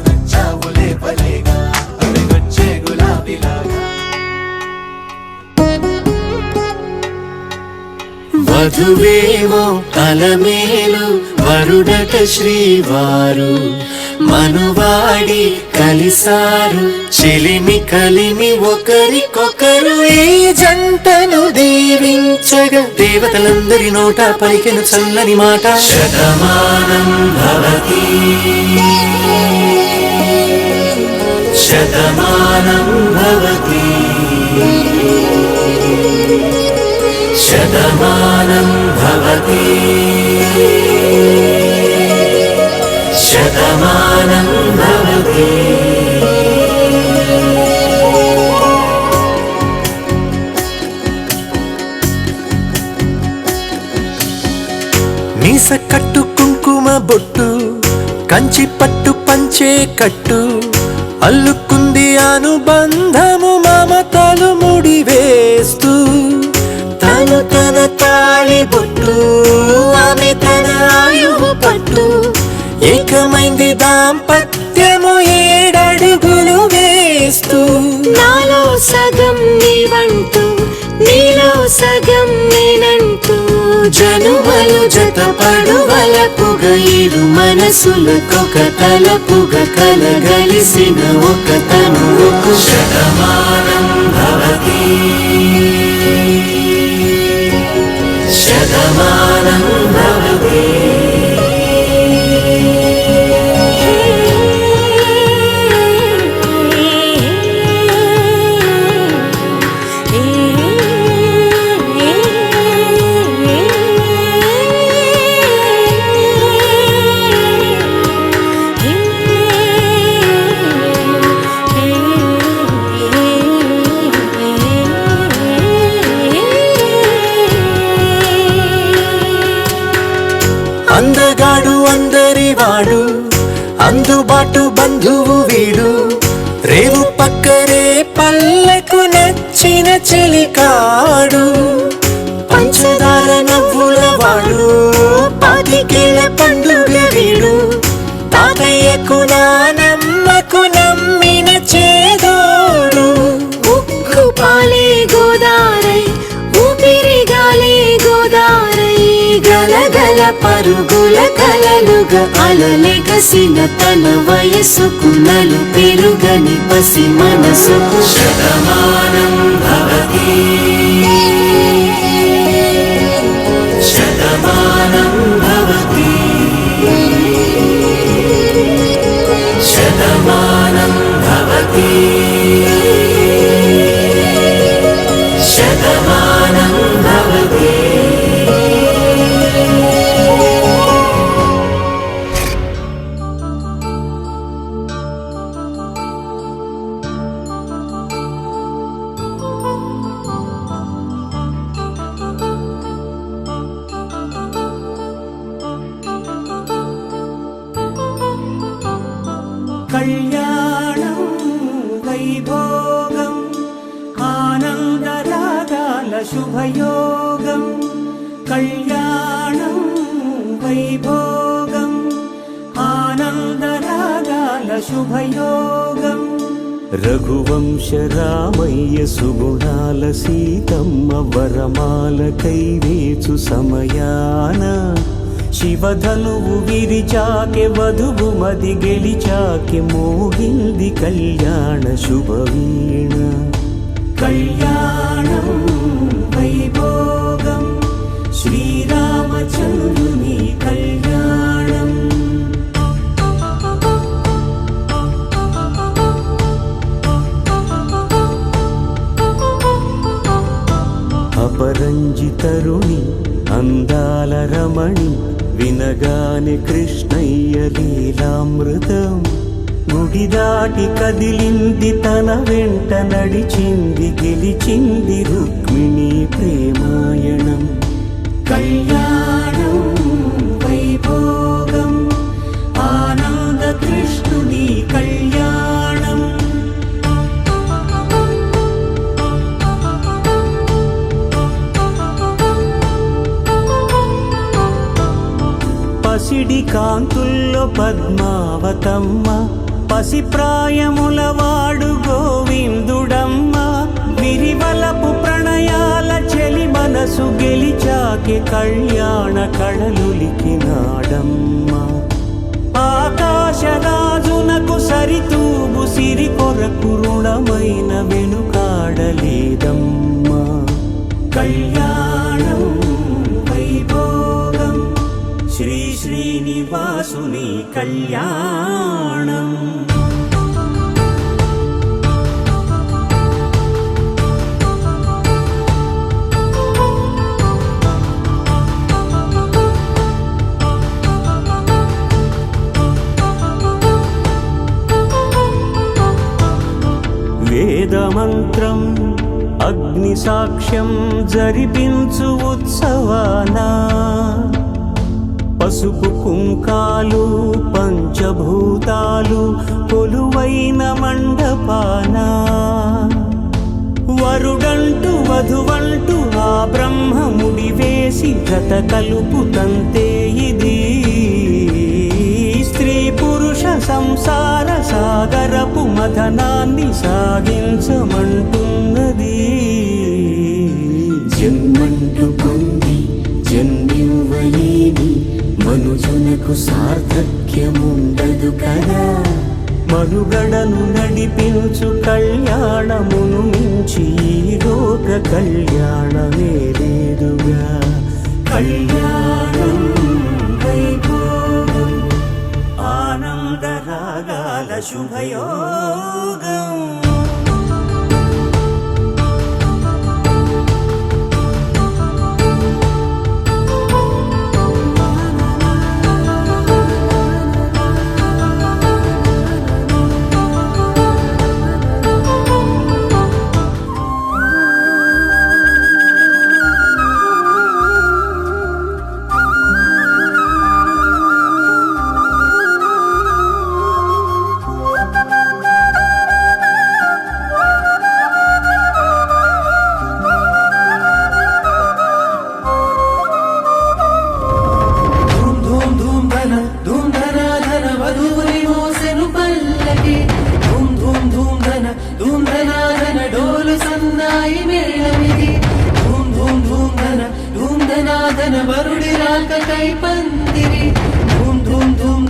నచ్చావులే భలేగా అలిగొచ్చే గులాబీలాగా వధువేమో అలమేలు వరుడట శ్రీవారు మనువాడి కలిసారు చెలిమి కలిమి ఒకరికొకరు ఈ జంటను దీవించగా దేవతలందరి నోట పలికెను చల్లని మాట శతమానం భవతి శతమానం భవతి శతమానం భవతి శతమానం భవతి మీస కట్టు కుంకుమ బొట్టు కంచి పట్టు పంచే కట్టు అల్లుకుంది అనుబంధము మమతలు ముడివేస్తూ తను తన తాళి బొట్టు ఆమె తన ఆయువు పట్టు ఏకమైంది దాంపత్యము 7 అడుగులు వేస్తూ నాలో సగం నీవంటూ నీలో సగం నేనంటూ జనుమలు జతపడువలపుగ ఇరు మనసులకొక తలపుగ కలగలిసిన ఒక తనువుకు శతమానం భవతి శతమానం భవతి అందగాడు అందరివాడు అందుబాటు బంధువు వీడు రేవు పక్కరే పల్లెకు నచ్చిన చెలికాడు పంచదార నవ్వుల వాడు పాతికేల పండుగ వీడు తాతయ్యకు నానమ్మకు నమ్మిన చేదోడు పరుగుల పరుగుల కలలుగా అలలెగసిన తన వయసుకు నలు పెరుగని పసి మనసుకు శతమానం భవతి శతమానం భవతి శతమానం భవతి శతమానం భవతి. కళ్యాణం వైభోగం ఆనందరాగాల శుభయోగం కళ్యాణం వైభోగం ఆనందరాగాల శుభయోగం రఘువంశ రామయ్య సుగుణాల సీతమ్మ వరమాల కైవేచు సమయాన శివధనువు విరిచాకె వధువు మది గెలిచాకె మోగింది కళ్యాణ శుభవీణ కళ్యాణం వైభోగం శ్రీరామచంద్రుని కళ్యాణం. అపరంజి తరుణి అందాల రమణి వినగానే కృష్ణయ్య లీలామృతం గుడి దాటి కదిలింది తన వెంట నడిచింది గెలిచింది రుక్మిణి ప్రేమాయణం కళ్యాణం వైభోగం ఆనంద కృష్ణుని కళ్యాణం. పసిడి కాంతుల్లో పద్మావతమ్మ పసి ప్రాయముల వాడు గోవిందుడమ్మ విరివలపు ప్రణయాల చెలి మనసు గెలిచాకే కళ్యాణ కళలులికినాడమ్మ ఆకాశరాజునకు సరితూబు సిరి కొరకు రుణమైన వెనుకాడలేదమ్మ కళ్యాణం వైభోగం శ్రీ శ్రీనివాసుని కళ్యాణం. వేదమంత్రం అగ్ని సాక్ష్యం జరిపించు ఉత్సవానా పసుపు కుంకాలు పంచభూతాలు కొలువైన మండపాన వరుడంటూ వధువంటూ ఆ బ్రహ్మముడి వేసి గత కలుపు తంతే ఇది స్త్రీ పురుష సంసార సాగరపు మథనాన్ని సాగించమంటున్నది జన్మంటూ పొంది జన్మివ్వలేని మనుజునకు సార్థక్యముండదు కదా మనుగడను నడిపించు కళ్యాణమును మించి లోక కళ్యాణమే లేదుగా కళ్యాణం వైభోగం ఆనందరాగాల శుభయోగం. ధనాధన వరుడి రాకకై పందిరి ధూమ్ ధూమ్ ధూమ్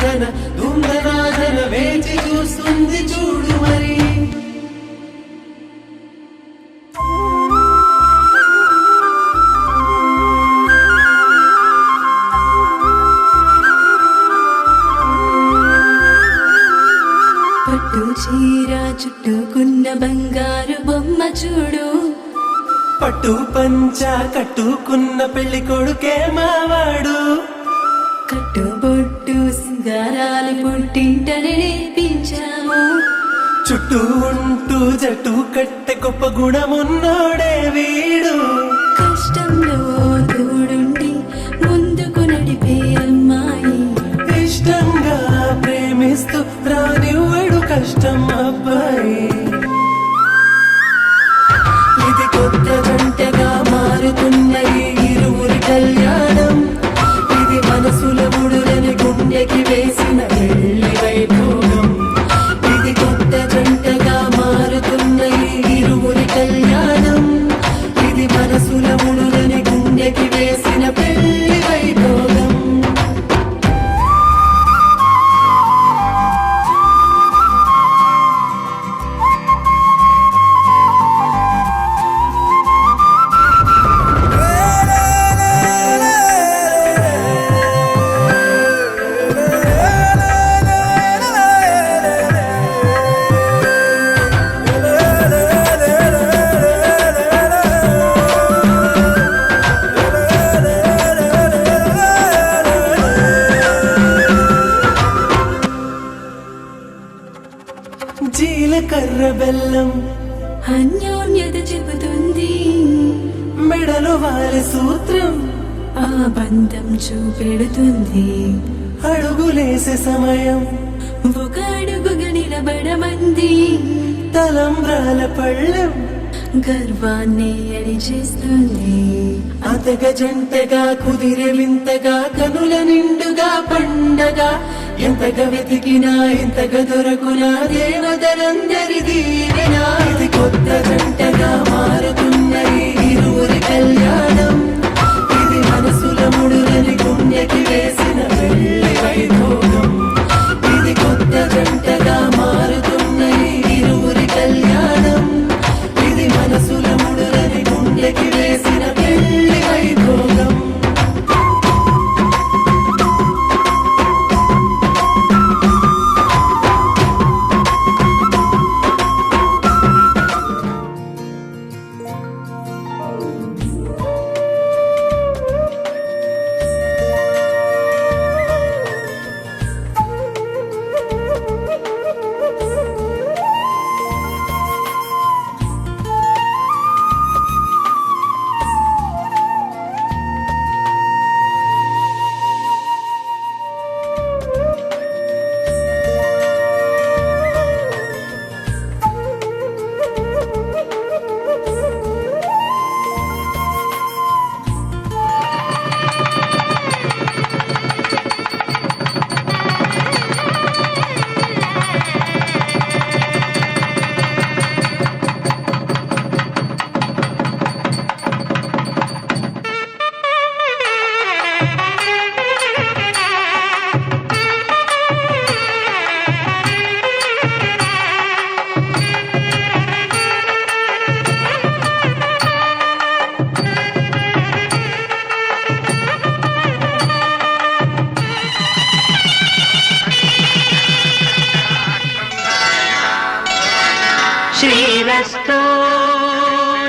ధనాధన వేచి చూస్తుంది చూడు మరి. పట్టు చీర చుట్టుకున్న బంగారు బొమ్మ చూడు, పట్టు పంచ కట్టుకున్న పెళ్లి కొడుకే మావాడు, కట్టుబొట్టు సింగారాలు పుట్టింటనే నేర్పించాము, చుట్టూ ఉంటూ జట్టు కట్టె గొప్ప గుణమున్నోడే వీడు, కష్టంలో తోడుండి ముందుకు నడిపే అమ్మాయి, ఇష్టంగా ప్రేమిస్తూ రానివ్వడు కష్టం అబ్బాయి. ఇది కొత్త జంటగా మారుతున్న ఈ ఇరువురి కళ్యాణం, ఇది మనసుల ముడులని గుండెకి వేసిన పెళ్లి వైభోగం. ఇది కొత్త జంటగా మారుతున్న ఈ ఇరువురి కళ్యాణం, ఇది మనసుల ముడులని గుండెకి వేసిన పెళ్లి వైభోగం. జీలకర్ర బెల్లం అన్యోన్యత చెబుతుంది, మెడలో వారి సూత్రం ఆ బంధం చూపెడుతుంది, అడుగులేసే సమయం ఒక అడుగుగా నిలబడమంది, తలంబ్రాల పళ్ళెం గర్వాన్ని అడిచేస్తుంది, అతగ జంటగా కుదిరే వింతగా కనుల నిండుగా పండగా, ఎంతగా వెతికినా ఎంతగా దొరకునా దేవతలందరి దీవెనా. ఇది కొత్త జంటగా మారుతున్న ఈ ఇరువురి కళ్యాణం, ఇది మనసుల ముడులని గుండెకి వేసిన పెళ్లి వైభోగం. ఇది కొత్త జంటగా మారుతున్న ఈ ఇరువురి కళ్యాణం, ఇది మనసుల ముడులని గుండెకి వేసిన పెళ్లి వైభోగం. శ్రీరస్తు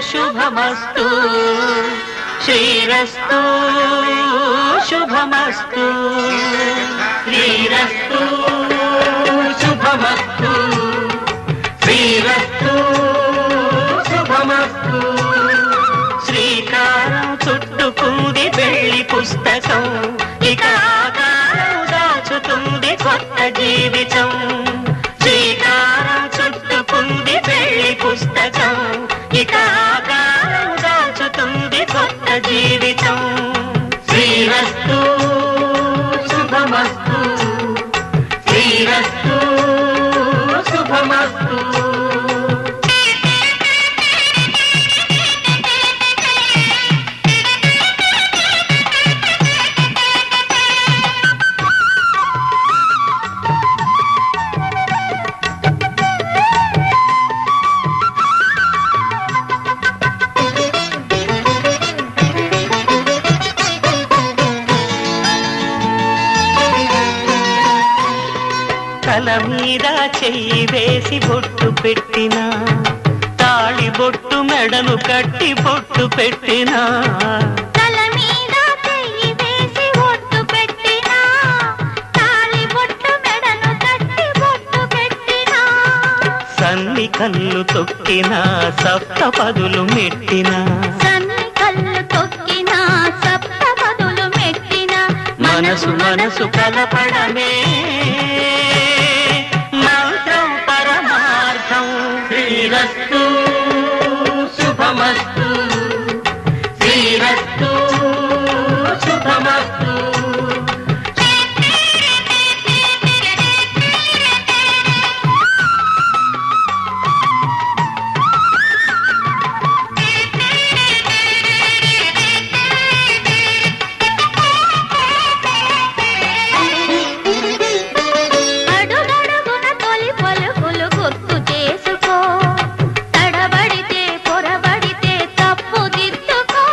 శుభమస్తు, శ్రీరస్తు శుభమస్తు, శ్రీరస్తు శుభమస్తు, శ్రీరస్తు శుభమస్తు. శ్రీకారం చుట్టుకుంది పెళ్లి పుస్తకం, ఇక ఆకారం దాచుతుంది కొత్త జీవితం. శ్రీకారం చుట్టుకుంది పెళ్లి పుస్తకం, ఇక ఆకారం దాచుతుంది కొత్త జీవితం. శ్రీరస్తు శుభమస్తు, శ్రీరస్తు శుభమస్తు. చెయ్యి వేసి బొట్టు పెట్టినా తాళి బొట్టు మెడను కట్టి బొట్టు పెట్టినా తల మీద చెయ్యి వేసి ఒట్టు పెట్టినా తాళి బొట్టు మెడను కట్టి బొట్టు పెట్టినా సన్ని కళ్ళు తొక్కినా సప్త పదులు మెట్టినా సన్ని కళ్ళు తొక్కినా సప్త పదులు మెట్టినా మనసు మనసు కలపడమే మంత్రం పరమార్థం శ్రీరస్తు శుభమస్తు శ్రీరస్తు శుభమస్తు అడుగడుగున తొలి పలుకులు గుర్తు చేసుకో తడబడితే పొరబడితే తప్పు దిద్దుకో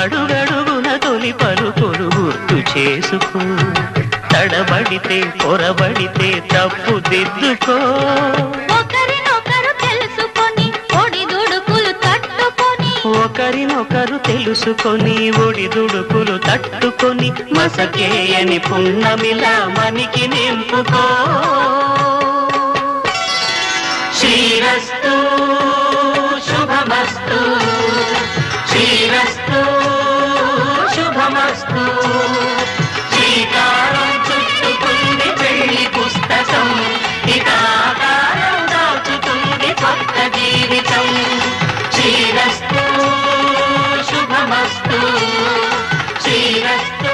అడుగడుగున తొలి పలుకులు గుర్తు చేసుకో తడబడితే పొరబడితే తప్పు దిద్దుకో ఒకరినొకరు తెలుసుకొని ఒడిదుడుకులు తట్టుకొని ఒకరినొకరు తెలుసుకొని ఒడిదుడుకులు తట్టుకొని మసకేయని పున్నమిలా మనికి నింపుకో శ్రీరస్తు శుభమస్తు శ్రీరస్తు శుభమస్తు శ్రీకారం చుట్టుకుంది పెళ్లి పుస్తకం ఇక ఆకారం దాచుతుంది కొత్త జీవితం శ్రీరస్తు శుభమస్తు శ్రీరస్తు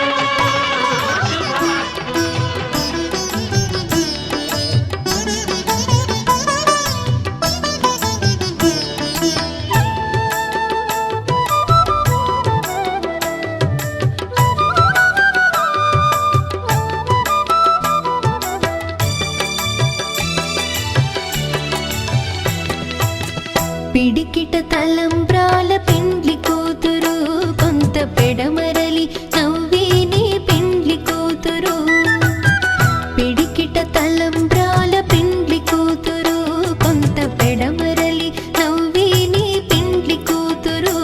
పిడికిట తలంబ్రాల పెండ్లి కూతురు కొంత పెడమరలి నవ్వేనే పెండ్లి కూతురు పిడికిట తలంబ్రాల పెండ్లి కూతురు కొంత పెడమరలి నవ్వేనే పెండ్లి కూతురు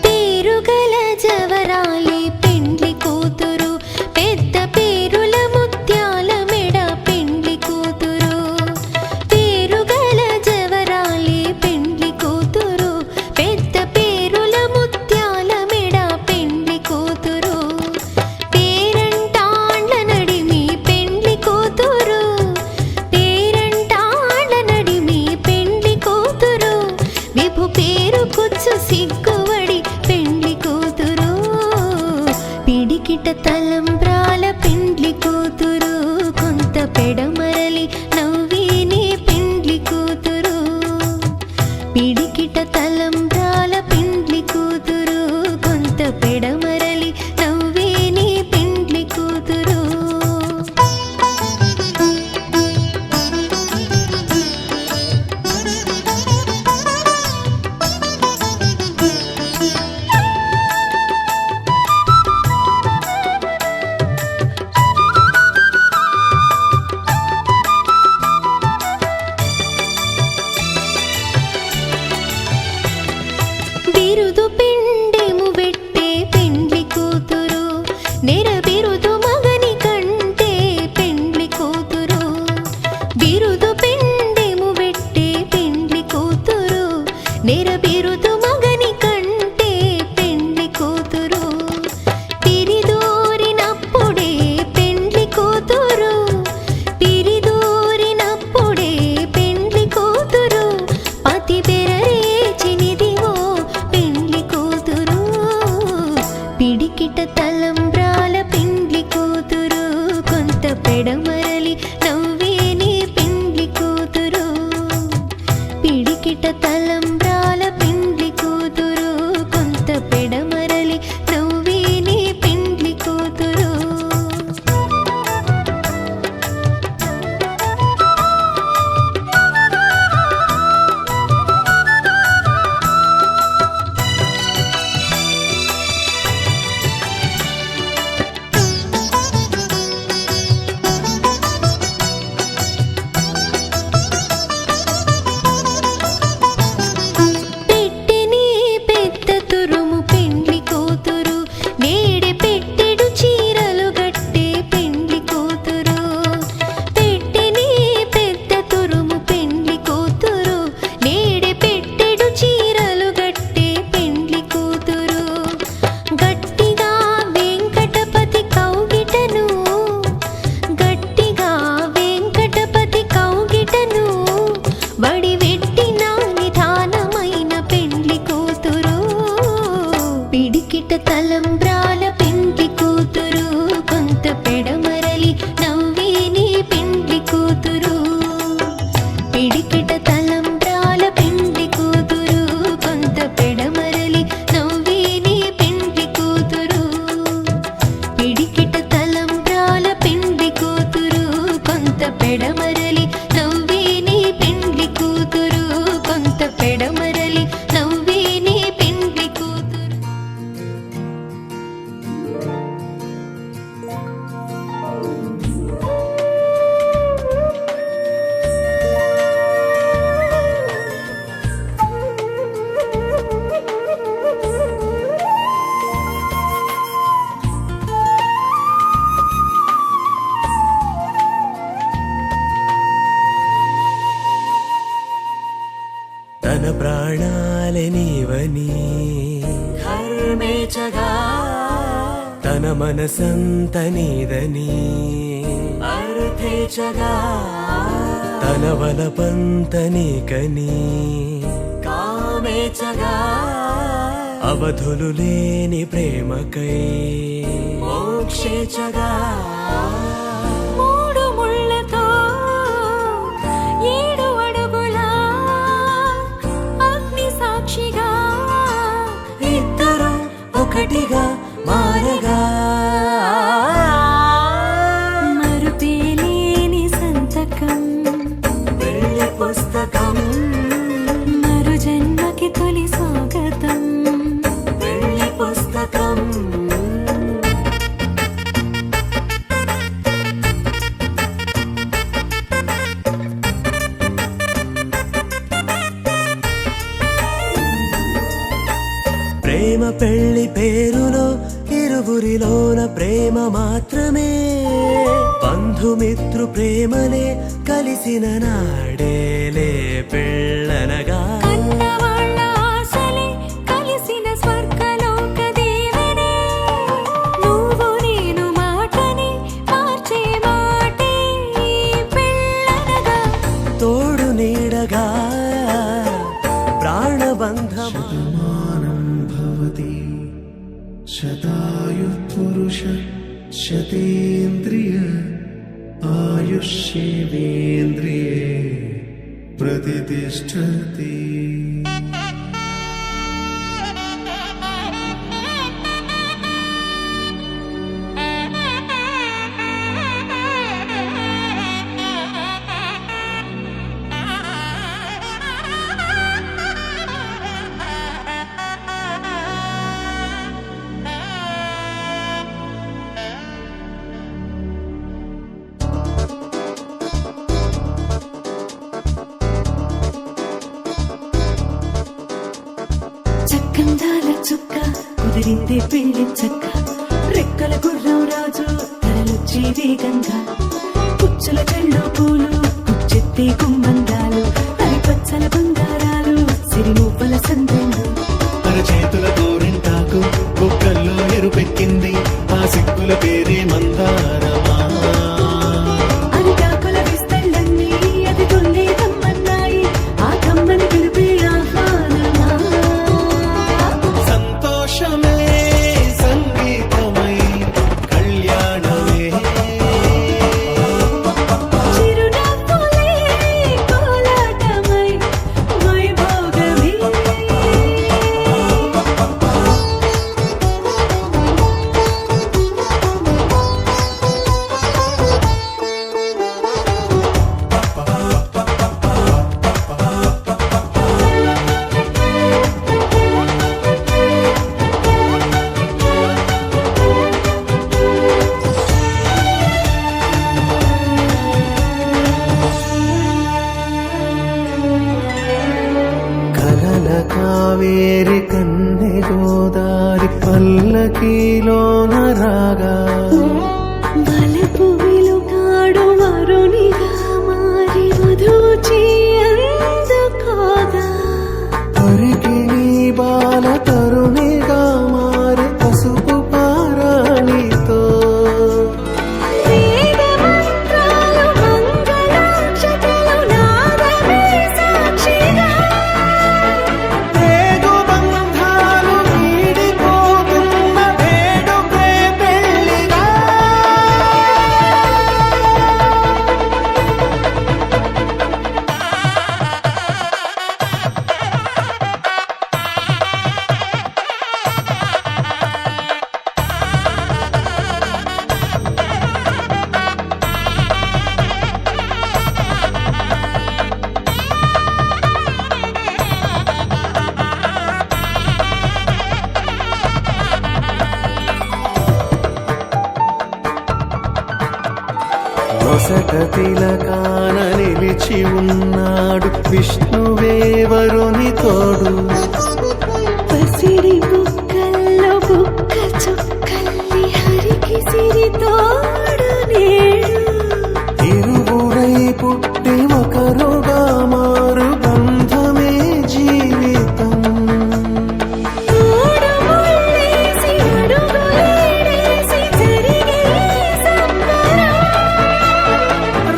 పేరుగల జవరాలి పెండ్లి కూతురు పెద్ద పేరుల ముత్యాల మెడ పెండ్లి కూతురు పేరుగల జవరాలి పెండ్లి కూతురు పెద్ద పేరుల ముత్యాల మెడ పెండ్లి కూతురు పేరంటాండ్ల నడిమి పెండ్లి కూతురు పేరంటాండ్ల నడిమి పెండ్లి కూతురు విభు పేరు కుచ్చు సిగ్గువడి పెండ్లి కూతురు పిడికిట తలంబ్రాల పెండ్లి కూతురు కొంత పెడమరలి నవ్వేనే పెండ్లి కూతురు పిడికిట తలంబ్రాల పెండ్లి కూతురు కొంత పెడమరలి నవ్వేనే పెండ్లి కూతురు బిరుదు పిండెము పెట్టే పెండ్లి కూతురు నెర బిరుదు మగని కంటే పెండ్లి కూతురు బిరుదు పిండెము పెట్టే పెండ్లి కూతురు నెర బిరుదు మగని కంటే పెండ్లి కూతురు పిరిదూరినప్పుడే పెండ్లి కూతురు పిరిదూరినప్పుడే పెండ్లి కూతురు పతి బెరరేచినిదివో పెండ్లి కూతురు పిడికిట తలంబ్రాల పెండ్లి కూతురు కొంత పెడమరలి నవ్వేనే పెండ్లి కూతురు పిడికిట తలంబ్రాల పెండ్లి కూతురు కొంత పెడ తలంబ్రాల పెండ్లి కూతురు కొంత పెడమరలి నవ్వే నీ పెండ్లి కూతురు పిడికిట తలంబ్రాల పెండ్లి కూతురు కొంత పెడమరలి నవ్వే నీ పెండ్లి కూతురు పిడికిట తలంబ్రాల పెండ్లి కూతురు కొంత పెడమరలి నవ్వే నీ పెండ్లి కూతురు కొంత పెడమరలి నవ్వే నీ పెండ్లి కూతురు తన ప్రాణాలే నీవని ధర్మేచగా తన మనసంత నీదని అర్థేచగా తన వలపంత నీకని కామేచగా అవధులు లేని ప్రేమకై మోక్షేచగా మూడు ముళ్ళతో 7 అడుగుల అగ్ని సాక్షిగా ఇద్దరు ఒకటిగా మారగా మరుపేలేని సంతకం పెళ్లి పుస్తకం మరు జన్మకి తొలి స్వాగతం పెళ్లి పుస్తకం ప్రేమ పెళ్లి పేరులో ఇరువురిలోన ప్రేమ మాత్రమే బంధుమిత్రు ప్రేమలే కలిసిన నాడేలే పెళ్ళనగా కన్నవాళ్ళ ఆశలే కలిసిన స్వర్గలోక దేవనే నువ్వు నేను మాటని మార్చే మాటే పెళ్ళనగా తోడు నీడగా ప్రాణబంధం శతాయు పురుష శతేంద్రియ ఆయుష్యేంద్రియే ప్రతిష్టతి. చక్కందాల చుక్క కుదిరిందే పెళ్లి చక్క రెక్కల గుర్రం రాజు తరలొచ్చే వేగంగా కుచ్చుల చెళ్ళు పూలు కుచ్చెత్తే గుమ్మందాలు అవి పచ్చల బంగారాలు సిరిమూపల సందెండు అరచేతుల గోరింటాకు కుక్కల్లో ఎరుపెక్కింది ఆ సిక్కుల పేరే మందారమా. అరిటాకుల విస్తళ్ళన్నీ అది తొల్లే కమ్మన్నాయి ఆ కమ్మని పిలిపే ఆహ్వానమా సంతోషమే సంగీతమై కళ్యాణమే చిరునవ్వులే కోలాటమై వైభోగమే కలల కావేరి కన్నె గోదారి పల్లకీలోన రాగా వలపు వెలుగాడు వరునిగా మారి వధూచి అందుకోగా తరికి నీ బాల తరుణిగా మారి పసుపు పారాణితో వేద మంత్రాలు మంగళాక్షతలు నాదమే సాక్షిగా బంధాలు వీడిపోతున్న మసక తిలకాన నిలిచి ఉన్నాడు విష్ణువే వరుని తోడు. పసిడి బుక్కల్లో బుక్క చుక్కల్లి హరికి సిరి తోడు నేడు. ఇరువురై పుట్టి ఒకరుగా మారు బంధమే జీవితం. తోడు ముళ్ళేసి అడుగులేసి జరిగే సంబరం.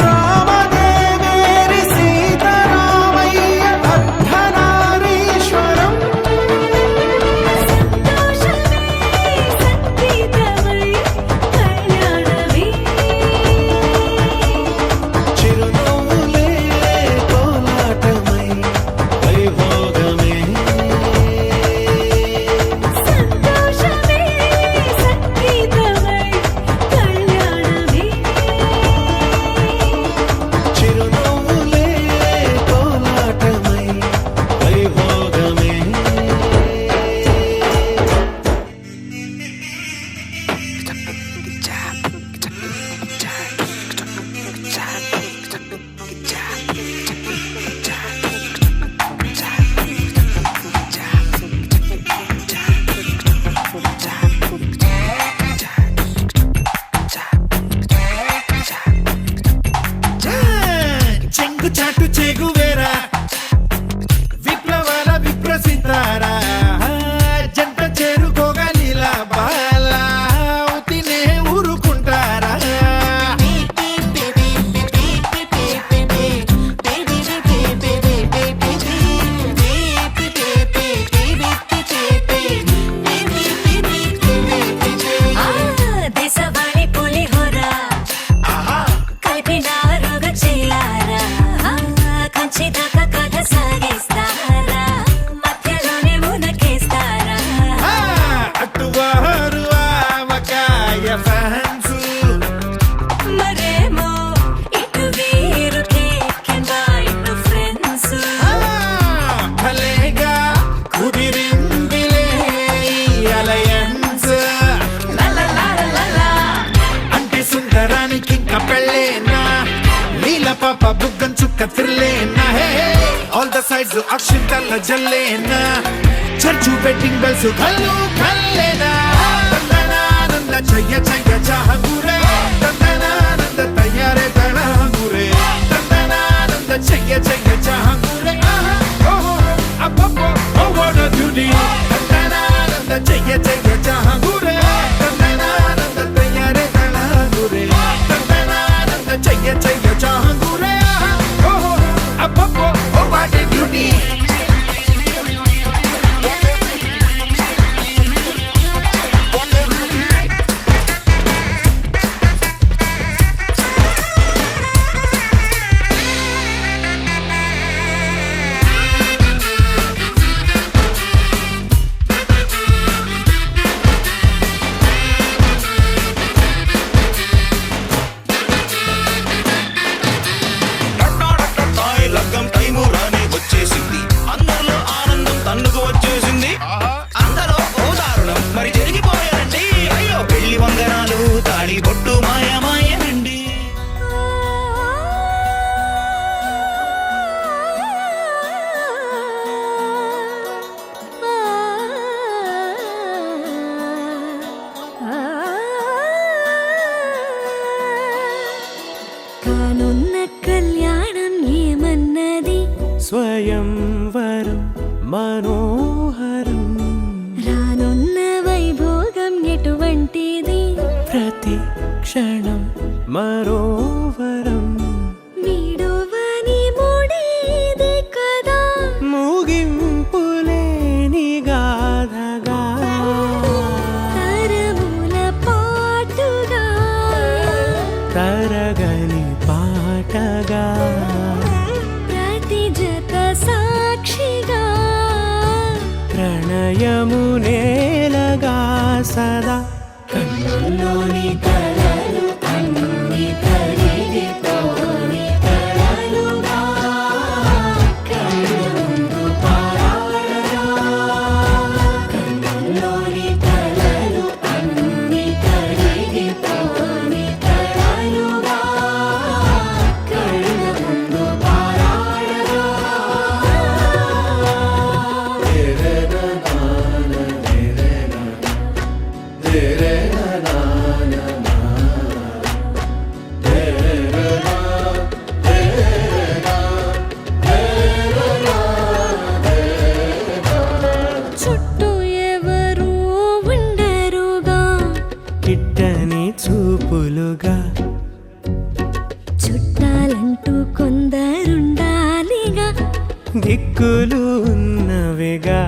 రామదేవేరి సీతారామయ్య అర్ధనారీశ్వరం. సంతోషమే సంగీతమై కళ్యాణమే. చిరునవ్వులే కోలాటమై వైభోగమే. సంతోషమే సంగీతమై కళ్యాణమే. చిరునవ్వులే కోలాటమై వైభోగమే. చెంగు చాటు చెగువేరా విప్లవాల విప్రసిద్ధారా జంట చేరుకోగలిలా బాలా తినే ఊరుకుంటారా. దేశవాళి పులిహోర కలిపిన రోగ చేయారా. కంచి దాకా కథ సాగిస్తారా. మధ్యలోనే మునకేస్తారా. అటువారు ఆవకాయ ఫ్యాన్సు మరేమో ఇటు వీరు కేక్ అండ్ వైట్ ఫ్రెండ్స్. భలేగా కుదిరిందిలే అలయన్స్. అంటే సుందరానికి ఇంకా పెళ్ళేనా నీల పాప బుగ్గం చుక్క తిర్లేనా. ఆల్ ద సైడ్స్ అక్షింతల్ల జల్లేనా చర్చు బెట్టింగ్ బెల్స్ కల్లు కల్లేనా. నందనానంద చెయ్య చెయ్య చాహంగురే నందనానంద తయారే తళంగురే నందనానంద చెయ్య చెయ్య చాహంగురే. అబ్బబ్బో ఓ వాట్ a beauty. నందనానంద చెయ్య చెయ్య చాహంగురే నందనానంద తయారే తళంగురే నందనానంద చెయ్య చెయ్య చాహంగురే. అబ్బబ్బో ఓ వాట్ a beauty. లగ్గం టైము రాని వచ్చేసింది. అందరిలో ఆనందం తన్నుకు వచ్చేసింది. అందరూ ఓ దారుణం మరి జరిగిపోయారండి. అయ్యో పెళ్లి వంగనాలు తాళి బొట్టు మాయమాయనండి. కానున్న కళ్యాణం ఏమన్నది. స్వయంవరం మనోహరం రానున్న వైభోగం ఎటువంటిది. ప్రతి క్షణం మరోవరం వీడువని ముడిది కదా. ముగింపులేని గాథగా తరముల పాటుగా తరగని పాటగా ప్రతి జత సాక్షిగా ప్రణయము నేలగా సదా కన్నుల్లోని కలలు అన్ని కరిగిపోని కలలుగా కన్నుందు పారాడగా. కన్నుల్లోని కలలు అన్ని కరిగిపోని కలలుగా చుట్టూ ఎవరు ఉండరుగా కిట్టని చూపులుగా చుట్టాలంటూ కొందరుండాలిగా దిక్కులు ఉన్నవిగా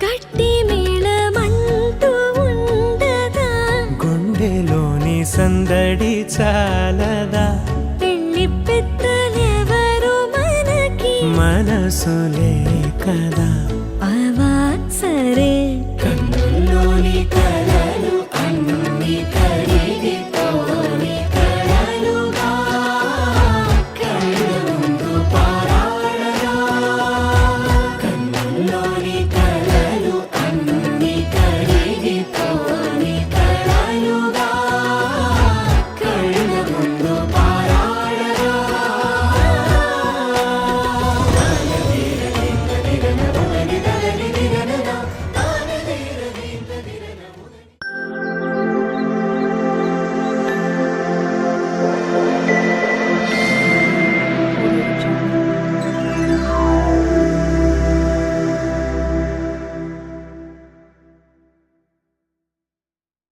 గట్టి మేళమంటూ ఉండదా గుండెలోని సందడి చాలదా పెళ్లి పెద్దలెవరు మనకి మనసులే కదా అవా సరే కన్నుల్లోని